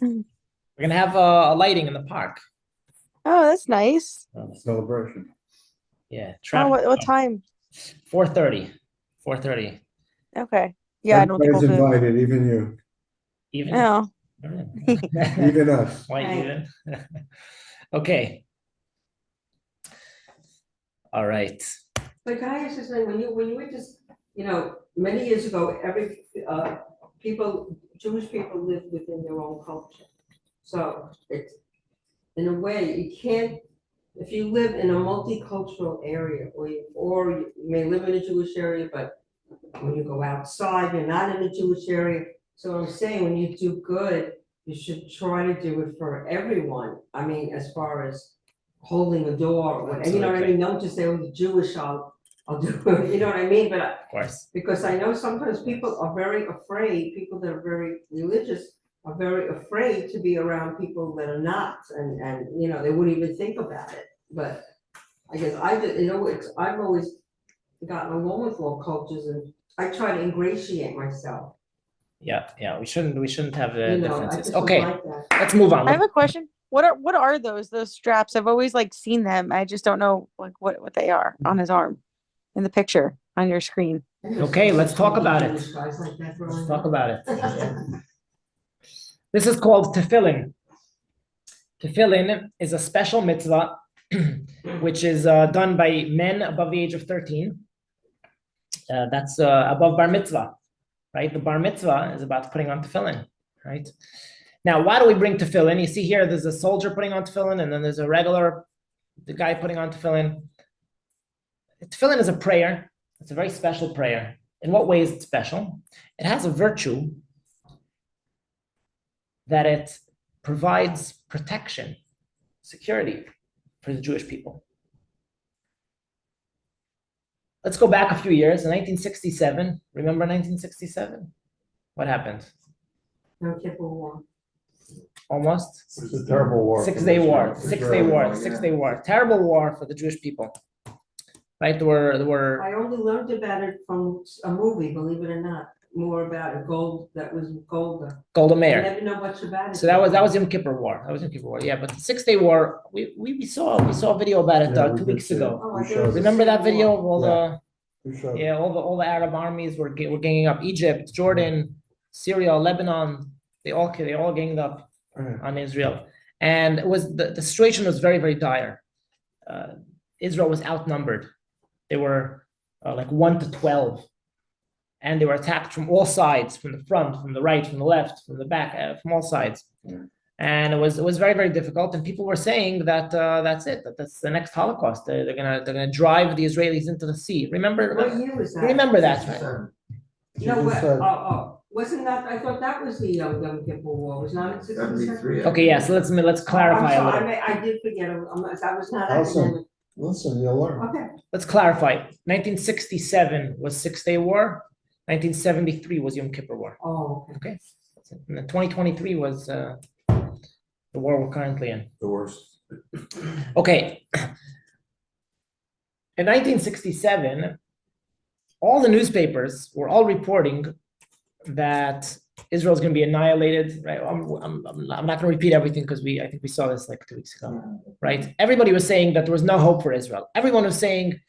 We're gonna have a lighting in the park. Oh, that's nice. Celebration. Yeah. Oh, what time? 4:30. 4:30. Okay. Yeah, I don't think Everybody's we'll do. invited, even you, Even. Oh, even us. Why Hey. even? Okay. All right. But can I ask you something, when you were just, many years ago, Jewish people lived within their own culture. So it's, in a way, you can't, if you live in a multicultural area, or you may live in a Jewish area, but when you go outside, you're not in a Jewish area. So I'm saying, when you do good, you should try to do it for everyone. I mean, as far as holding a door, or whatever, you know what I mean? Don't just say, oh, you're Jewish, I'll do it, you know what I mean? But Of course. because I know sometimes people are very afraid, people that are very religious are very afraid to be around people that are not, and they wouldn't even think about it. But I guess I've always gotten along with all cultures, and I try to ingratiate myself. Yeah. We shouldn't have I differences. just would Okay, like that. let's move on. I have a question. What are those straps? I've always seen them. I just don't know what they are on his arm in the picture on your screen. Okay, let's talk about it. Guys like that growing Let's talk up. about it. This is called tefillin. Tefillin is a special mitzvah which is done by men above the age of 13. That's above bar mitzvah, right? The bar mitzvah is about putting on tefillin, right? Now, why do we bring tefillin? You see here, there's a soldier putting on tefillin, and then there's the guy putting on tefillin. Tefillin is a prayer. It's a very special prayer. In what way is it special? It has a virtue that it provides protection, security for the Jewish people. Let's go back a few years. In 1967, remember 1967? What happened? No Kippur War. Almost. It's a terrible war. for Six-Day War. Israel. Six-Day War. Six-Day War. Terrible war for the Jewish people. Right? There were. I only learned about it from a movie, believe it or not. more about it, gold, that was Golda. Golda I Meir. never know much about it. So that was Yom Kippur War. That was Yom Kippur War. Yeah, but the 6-Day War, we saw a video about it Yeah, we 2 did weeks see it. ago. Oh, We I thought it showed was it. the Remember that Civil video? War. All the We showed it. yeah, all the Arab armies were ganging up. Egypt, Jordan, Syria, Lebanon. They all ganged up Yeah. on Israel, and it was the situation was very, very dire. Israel was outnumbered. They were like 1 to 12, and they were attacked from all sides, from the front, from the right, from the left, from the back, from all sides. And it was very, very difficult. And people were saying that that's it, that's the next Holocaust. They're gonna drive the Israelis into the sea. Remember? What year was that? You remember that, right? 67. She No, just what, said- wasn't that, I thought that was the Yom Kippur War, was not it 67? 73. Okay, yeah. So let's clarify a I'm little. sorry, I did forget, that was not Listen. academic. Listen, you'll learn. Okay, Let's clarify. 1967 was 6-Day War. 1973 was Yom Kippur War. oh, okay. Okay. And then 2023 was the war we're currently in. The worst. Okay. In 1967, all the newspapers were all reporting that Israel's going to be annihilated, right? I'm not going to repeat everything because I think we saw this like 2 weeks ago, right? Everybody was saying that there was no hope for Israel. Everyone was saying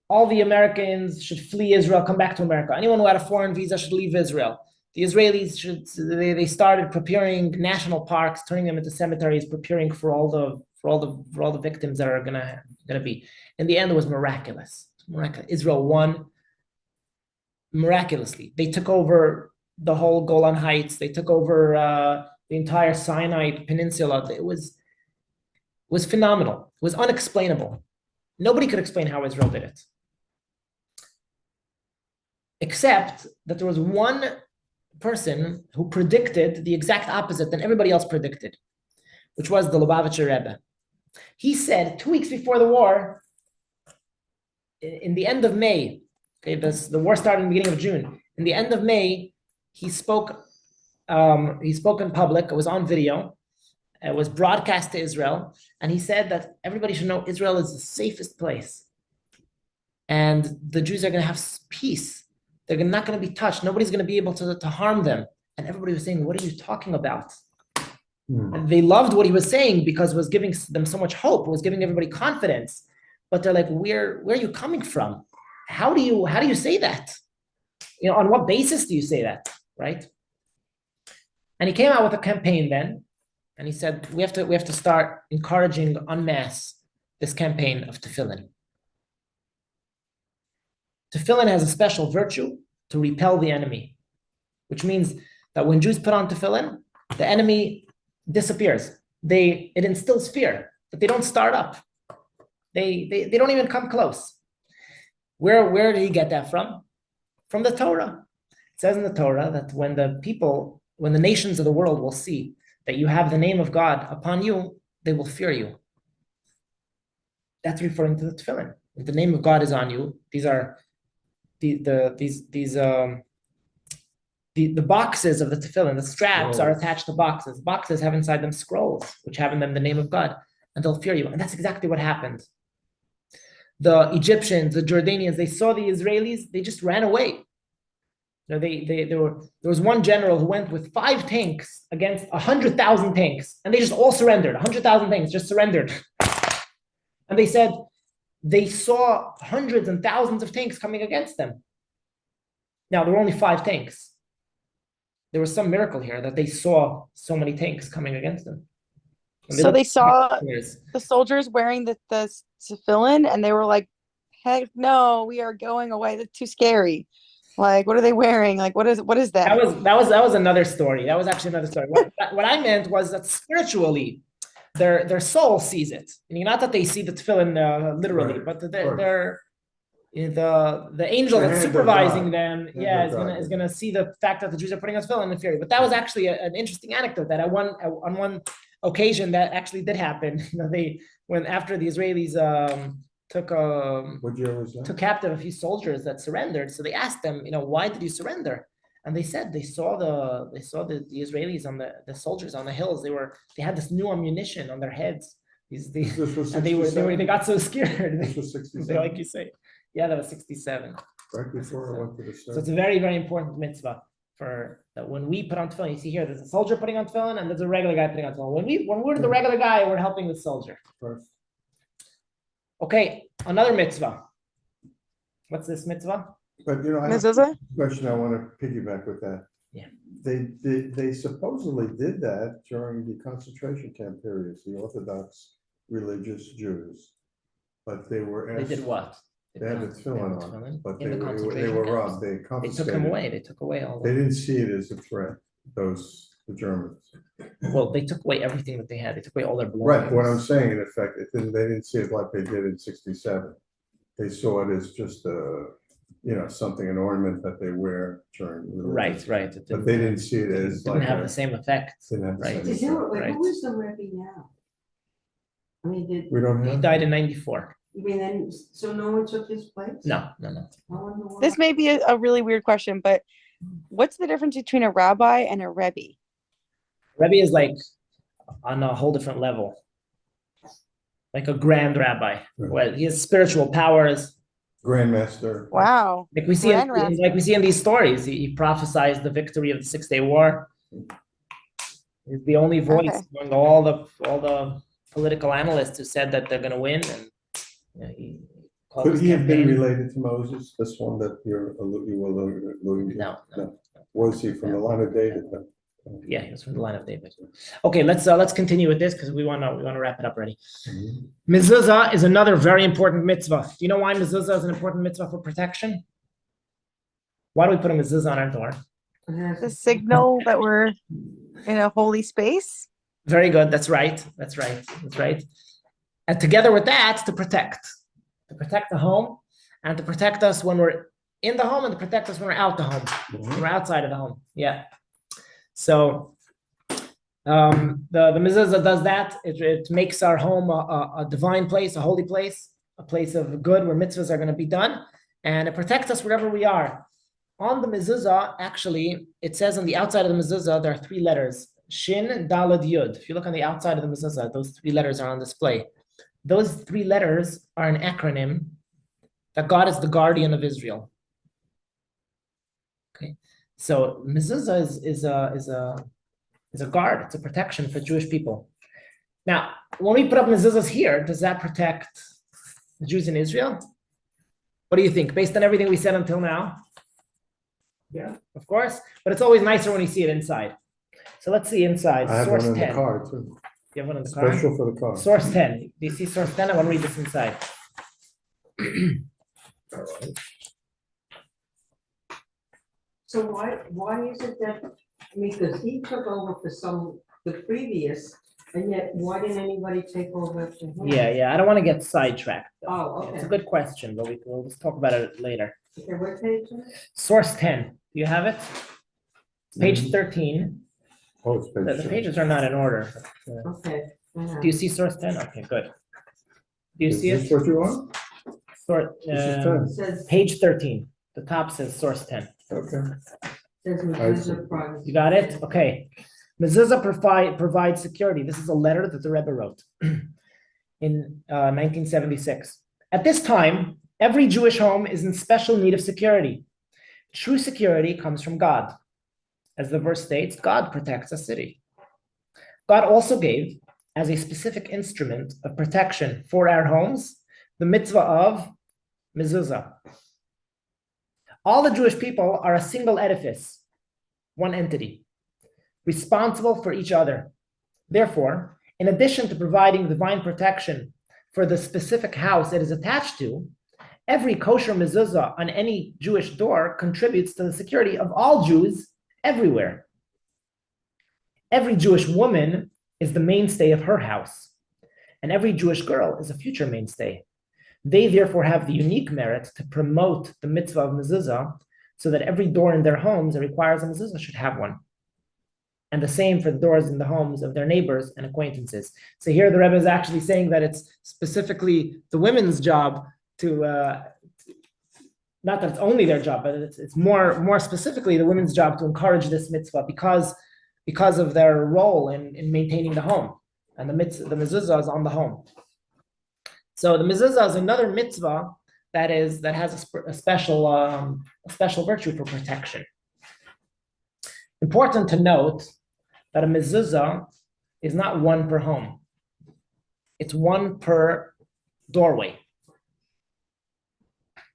all the Americans should flee Israel, come back to America. Anyone who had a foreign visa should leave Israel. The Israelis they started preparing national parks, turning them into cemeteries, preparing for all the victims that are gonna be. In the end, it was miraculous. Israel won miraculously. They took over the whole Golan Heights. They took over the entire Sinai Peninsula. It was phenomenal. It was unexplainable. Nobody could explain how Israel did it, except that there was one person who predicted the exact opposite than everybody else predicted, which was the Lubavitcher Rebbe. He said 2 weeks before the war, in the end of May, okay, the war started in the beginning of June. In the end of May, he spoke in public. It was on video. It was broadcast to Israel. And he said that everybody should know Israel is the safest place. And the Jews are going to have peace. They're not going to be touched. Nobody's going to be able to harm them. And everybody was saying, what are you talking about? And they loved what he was saying because it was giving them so much hope. It was giving everybody confidence. But they're like, where are you coming from? How do you say that? You know, on what basis do you say that, right? And he came out with a campaign then, and he said, we have to start encouraging en masse this campaign of tefillin. Tefillin has a special virtue to repel the enemy, which means that when Jews put on tefillin, the enemy disappears. It instills fear, but they don't start up. They don't even come close. Where did he get that from? From the Torah. It says in the Torah that when the nations of the world will see that you have the name of God upon you, they will fear you. That's referring to the tefillin. If the name of God is on you, these are the boxes of the tefillin, the straps are attached to boxes. Boxes have inside them scrolls, which have in them the name of God, and they'll fear you. And that's exactly what happened. The Egyptians, the Jordanians, they saw the Israelis, they just ran away. You know, there was one general who went with 5 tanks against 100,000 tanks, and they just all surrendered. 100,000 tanks just surrendered. And they said they saw hundreds and thousands of tanks coming against them. Now, there were only 5 tanks. There was some miracle here that they saw so many tanks coming against them. So they saw the soldiers wearing the tefillin, and they were like, heck no, we are going away. That's too scary. Like, what are they wearing? Like, what is that? That was another story. That was actually another story. What I meant was that spiritually, their soul sees it. And not that they see the tefillin literally, Right, but the angel that's supervising them, is gonna see the fact that the Jews are putting on tefillin in fear. But that was actually an interesting anecdote that on one occasion that actually did happen. You know, after the Israelis What year was that? took captive a few soldiers that surrendered. So they asked them, you know, why did you surrender? And they said they saw the Israelis on the soldiers on the hills. They had this new ammunition on their heads. This was And they got so scared. This was 67. Like you say, yeah, that was 67. Right before I went to the So it's a very, very important mitzvah. that when we put on tefillin, you see here, there's a soldier putting on tefillin and there's a regular guy putting on tefillin. When we're the regular guy, we're helping the soldier. Okay, another mitzvah. What's this mitzvah? But I have Mezuzah? a question I want to piggyback with that. Yeah. They supposedly did that during the concentration camp periods, the Orthodox religious Jews. But they were They asked. did what? They had the They had tefillin the on, tefillin but in they the were concentration robbed, camps. they They took confiscated. them away. They took away all. They didn't see it as a threat, the Germans. Well, they took away everything that they had. They took away all their Right, belongings. what I'm saying, in effect, they didn't see it like they did in 67. They saw it as just something, an ornament that they wear during. religious- Right. It But they didn't see it as didn't like have a. the same effect. Didn't have the Right. same Is there, effect. wait, Right. who is the Rebbe now? I mean, We don't He have. died in 94. you mean then, so no one took his place? No. I wonder why. This may be a really weird question, but what's the difference between a rabbi and a rebbe? Rebbe is like on a whole different level. Like a grand rabbi. Right. Well, he has spiritual powers. Grandmaster. Wow. Like we see Grand rabbi. like we see in these stories. He prophesies the victory of the 6-Day War. He's the only voice Okay. among all the political analysts who said that they're gonna win, and he called Could his he have been campaign. related to Moses, this one that you were alluding to? No. Was he from the line of David? No. Yeah, he was from the line of David. Okay, let's continue with this because we wanna wrap it up already. Mhm. Mezuzah is another very important mitzvah. Do you know why mezuzah is an important mitzvah for protection? Why do we put a mezuzah on our door? The signal that we're in a holy space. Very good. That's right. And together with that, to protect the home, and to protect us when we're in the home, and to protect us when we're out the home, when we're outside of the home. Yeah. So the mezuzah does that. It makes our home a divine place, a holy place, a place of good where mitzvahs are going to be done, and it protects us wherever we are. On the mezuzah, actually, it says on the outside of the mezuzah there are 3 letters: Shin, Dalad, Yud. If you look on the outside of the mezuzah, those 3 letters are on display. Those 3 letters are an acronym that God is the guardian of Israel. Okay, so mezuzah is a guard. It's a protection for Jewish people. Now, when we put up mezuzahs here, does that protect the Jews in Israel? What do you think, based on everything we said until now? Yeah, of course, but it's always nicer when you see it inside. So let's see inside. I have Source one in 10. the car too, You have one in the car? special for the car. Source 10. Do you see source 10? I want to read this inside. So why is it that, because he took over for the previous, and yet why didn't anybody take over after him? Yeah. I don't want to get sidetracked. though. Oh, It's a okay. good question, but we'll just talk about it later. Okay, what page is it? Source 10. Do you have it? Page 13. Oh, it's The page pages are not in order. Okay. Do you see source 10? Okay, good. Do you Is see this it? what you want? This is 10. It says, Page 13. The top says source 10. Okay. says mezuzah privacy. You got it? Okay. Mezuzah provides security. This is a letter that the Rebbe wrote in 1976. At this time, every Jewish home is in special need of security. True security comes from God. As the verse states, God protects a city. God also gave, as a specific instrument of protection for our homes, the mitzvah of mezuzah. All the Jewish people are a single edifice, one entity, responsible for each other. Therefore, in addition to providing divine protection for the specific house it is attached to, every kosher mezuzah on any Jewish door contributes to the security of all Jews everywhere. Every Jewish woman is the mainstay of her house, and every Jewish girl is a future mainstay. They therefore have the unique merit to promote the mitzvah of mezuzah, so that every door in their homes that requires a mezuzah should have one. And the same for the doors in the homes of their neighbors and acquaintances. So here the Rebbe is actually saying that it's specifically the women's job to, not that it's only their job, but it's more specifically the women's job to encourage this mitzvah because of their role in maintaining the home. And the mezuzah is on the home. So the mezuzah is another mitzvah that has a special virtue for protection. Important to note that a mezuzah is not one per home. It's one per doorway.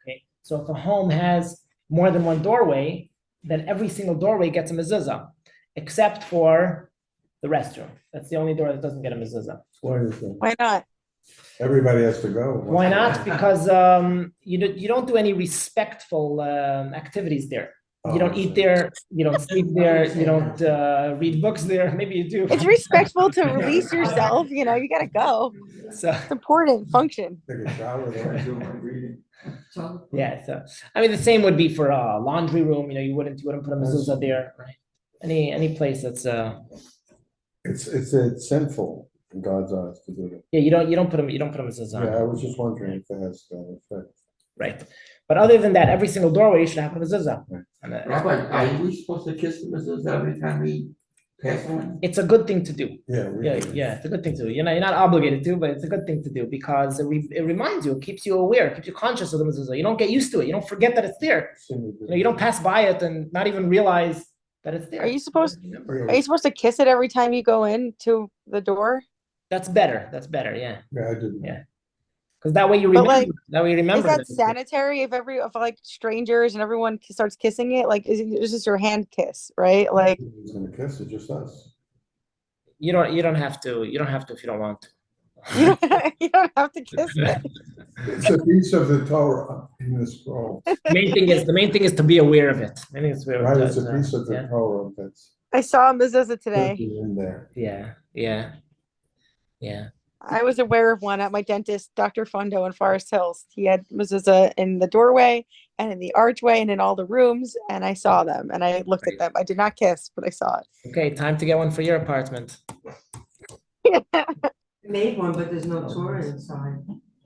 Okay, so if a home has more than one doorway, then every single doorway gets a mezuzah, except for the restroom. That's the only door that doesn't get a mezuzah. Why is that? Why not? Everybody has to go. Why not? Because you don't do any respectful activities there. You don't eat there, you don't sleep there, you don't read books there. Maybe you do. It's respectful to release yourself, you know, you gotta go. So It's important function. Take a shower there. I do my reading. So, yeah, so I mean the same would be for a laundry room. You wouldn't put a mezuzah there, right? Any place that's It's sinful in God's eyes to do that. yeah, you don't put a mezuzah. Yeah, I was just wondering if it has that effect. Right. But other than that, every single doorway should have a mezuzah. Right. And, Rabbi, are we supposed to kiss the mezuzah every time we pass one? it's a good thing to do. Yeah. we Yeah, do. yeah, it's a good thing to do. You're not obligated to, but it's a good thing to do because it reminds you, it keeps you aware, it keeps you conscious of the mezuzah. You don't get used to it. You don't forget that it's there. You don't pass by it and not even realize that it's there. Are you supposed Remember. Are you supposed to kiss it every time you go into the door? That's better. That's better. Yeah, Yeah, I do. Yeah. because that way you But, remember. like, That way you remember. Is that it's there. sanitary if like strangers and everyone starts kissing it? Like, is this your hand kiss, right? Like, Who's gonna kiss it? Just us. You don't have to. You don't have to if you don't want to. you don't have to kiss it. It's a piece of the Torah in the scroll. The main thing is to be aware of it. I think it's Right, it's a piece of the yeah. Torah that's I saw a mezuzah today. in there. Yeah. I was aware of one at my dentist, Dr. Fundo in Forest Hills. He had mezuzah in the doorway and in the archway and in all the rooms, and I saw them and I looked at them. I did not kiss, but I saw it. Okay, time to get one for your apartment. made one, but there's no Torah inside.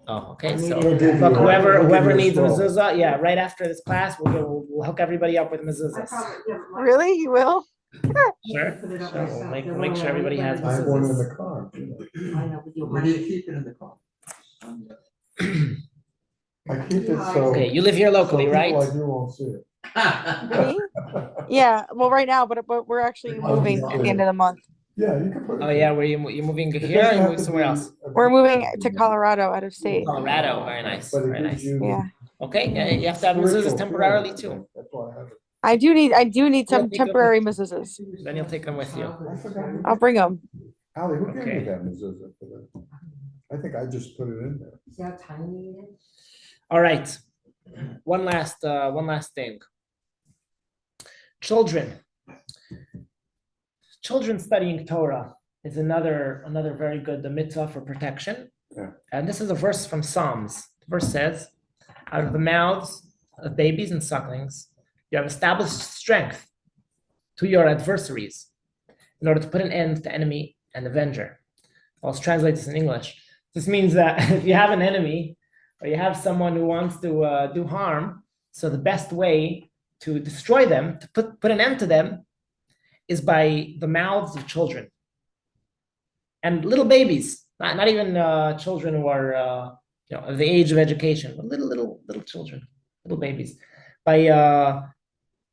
Oh, okay. I So mean, We'll give you look, a- we'll give whoever you a needs a scroll. mezuzah, yeah, right after this class, we'll hook everybody up with I mezuzahs. probably, yeah, but my- Really? You will? Sure. Put it up Sure, myself. we'll make They're we'll make one sure of everybody has the- I have one in mezuzahs. the car. I know, but you'll Where have do you to- keep it in the car? I keep it so. Okay, you live here locally, so right? people like you won't see it. Me? Yeah. Well, right now, but we're actually moving at the end of the month. Yeah, you can put it. Oh yeah, where you moving It here or doesn't you have moving to somewhere be else? a- We're moving to Colorado, out of state. Colorado, very nice, But it very gives nice. you the Yeah. Okay, yeah, you have to have spiritual mezuzahs temporarily feeling. too. That's why I have it. I do need You'll some take them temporary with- mezuzahs. Then you'll take them with you. I forgot. I'll bring them. Ali, who gave Okay. me that mezuzah for that? I think I just put it in there. See how tiny it is? All right. One last thing. Children studying Torah is another very good mitzvah for protection. Yeah. And this is a verse from Psalms. The verse says, out of the mouths of babies and sucklings, you have established strength to your adversaries in order to put an end to enemy and avenger. I'll translate this in English. This means that if you have an enemy or you have someone who wants to do harm, so the best way to destroy them, to put an end to them, is by the mouths of children and little babies, not even children who are of the age of education, but little children, little babies. By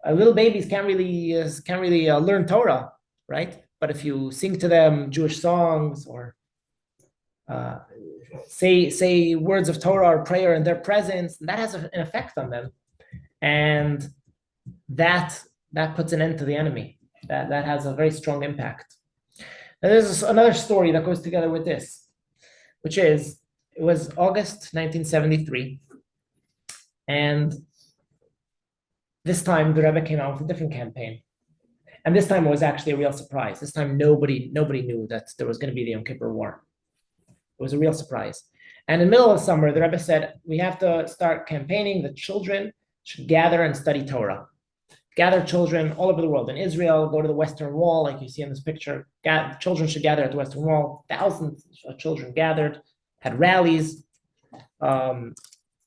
little babies can't really learn Torah, right? But if you sing to them Jewish songs or say words of Torah or prayer in their presence, that has an effect on them, and that puts an end to the enemy. That has a very strong impact. And there's another story that goes together with this, which is it was August 1973, and this time the Rebbe came out with a different campaign, and this time it was actually a real surprise. This time nobody knew that there was going to be the Yom Kippur War. It was a real surprise. And in the middle of summer, the Rebbe said, we have to start campaigning that children should gather and study Torah. Gather children all over the world. In Israel, go to the Western Wall, like you see in this picture. Children should gather at the Western Wall. Thousands of children gathered, had rallies in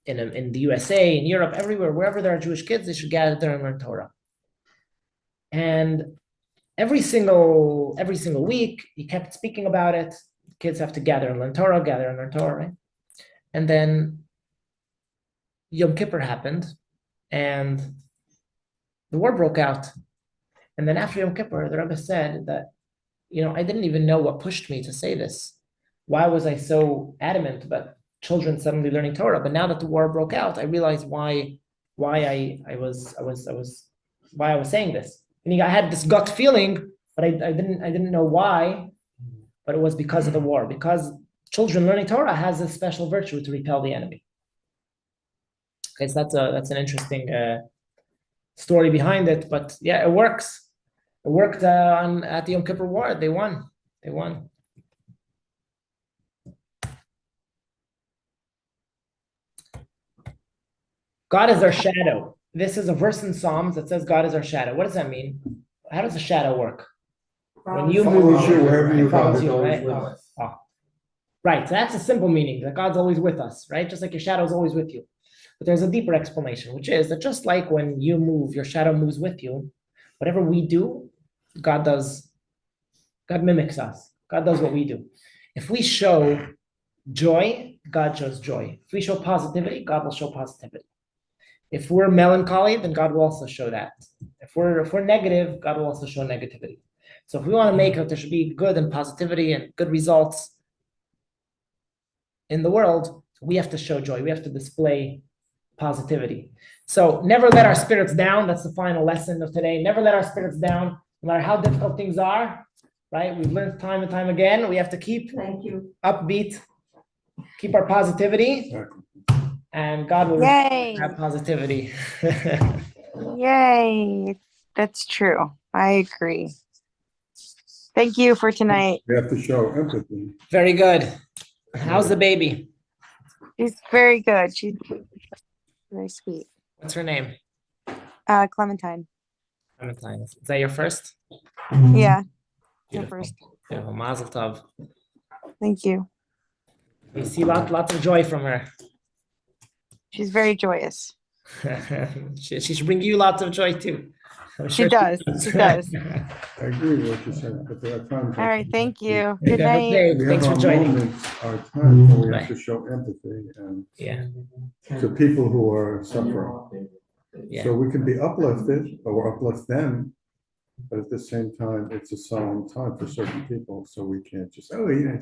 the USA, in Europe, everywhere, wherever there are Jewish kids, they should gather there and learn Torah. And every single week, he kept speaking about it. Kids have to gather and learn Torah, right? And then Yom Kippur happened, and the war broke out. And then after Yom Kippur, the Rebbe said that, I didn't even know what pushed me to say this. Why was I so adamant about children suddenly learning Torah? But now that the war broke out, I realized why I was saying this. Meaning I had this gut feeling, but I didn't know why. But it was because of the war. Because children learning Torah has a special virtue to repel the enemy. Okay, so that's an interesting story behind it. But yeah, it works. It worked at the Yom Kippur War. They won. God is our shadow. This is a verse in Psalms that says God is our shadow. What does that mean? How does a shadow work? When you Follows move, you wherever you it follows go. you, Always right? with us. Right. So that's a simple meaning that God's always with us, right? Just like your shadow is always with you. But there's a deeper explanation, which is that just like when you move, your shadow moves with you. Whatever we do, God does. God mimics us. God does what we do. If we show joy, God shows joy. If we show positivity, God will show positivity. If we're melancholy, then God will also show that. If we're negative, God will also show negativity. So if we want to make it, there should be good and positivity and good results in the world, we have to show joy. We have to display positivity. So never let our spirits down. That's the final lesson of today. Never let our spirits down, no matter how difficult things are, right? We've learned time and time again. We have to keep Thank you. upbeat, keep our positivity, and God will Yay. have positivity. Yay. That's true. I agree. Thank you for tonight. We have to show empathy. Very good. How's the baby? She's very good. She's very sweet. What's her name? Clementine. Clementine. Is that your first? Yeah, the Beautiful. first. Beautiful. Mazel tov. Thank you. We see lots of joy from her. She's very joyous. She should bring you lots of joy too. I'm She sure does. She does. I agree with what you said, but there are times. All right. Thank you. Good Good night. We Thanks have for our joining. moments, our times when we have Right. to show empathy and Yeah. to people who are suffering. Yeah. So we can be uplifted or uplift them, but at the same time, it's a solemn time for certain people, so we can't just,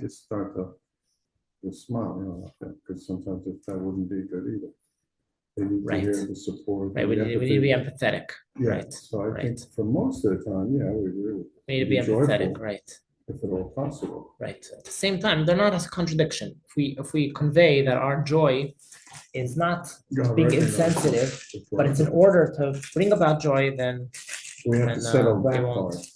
just start to smile, because sometimes that wouldn't be good either. They need to hear Right. the support. Right. We the need to be empathy. empathetic. Yeah, Right. so I think Right. for most of the time, we We need to be empathetic. Right. if at all possible. Right. At the same time, they're not a contradiction. If we convey that our joy is not God being recognizes insensitive, it. but it's in order to bring about joy, then We have to settle they that won't. part.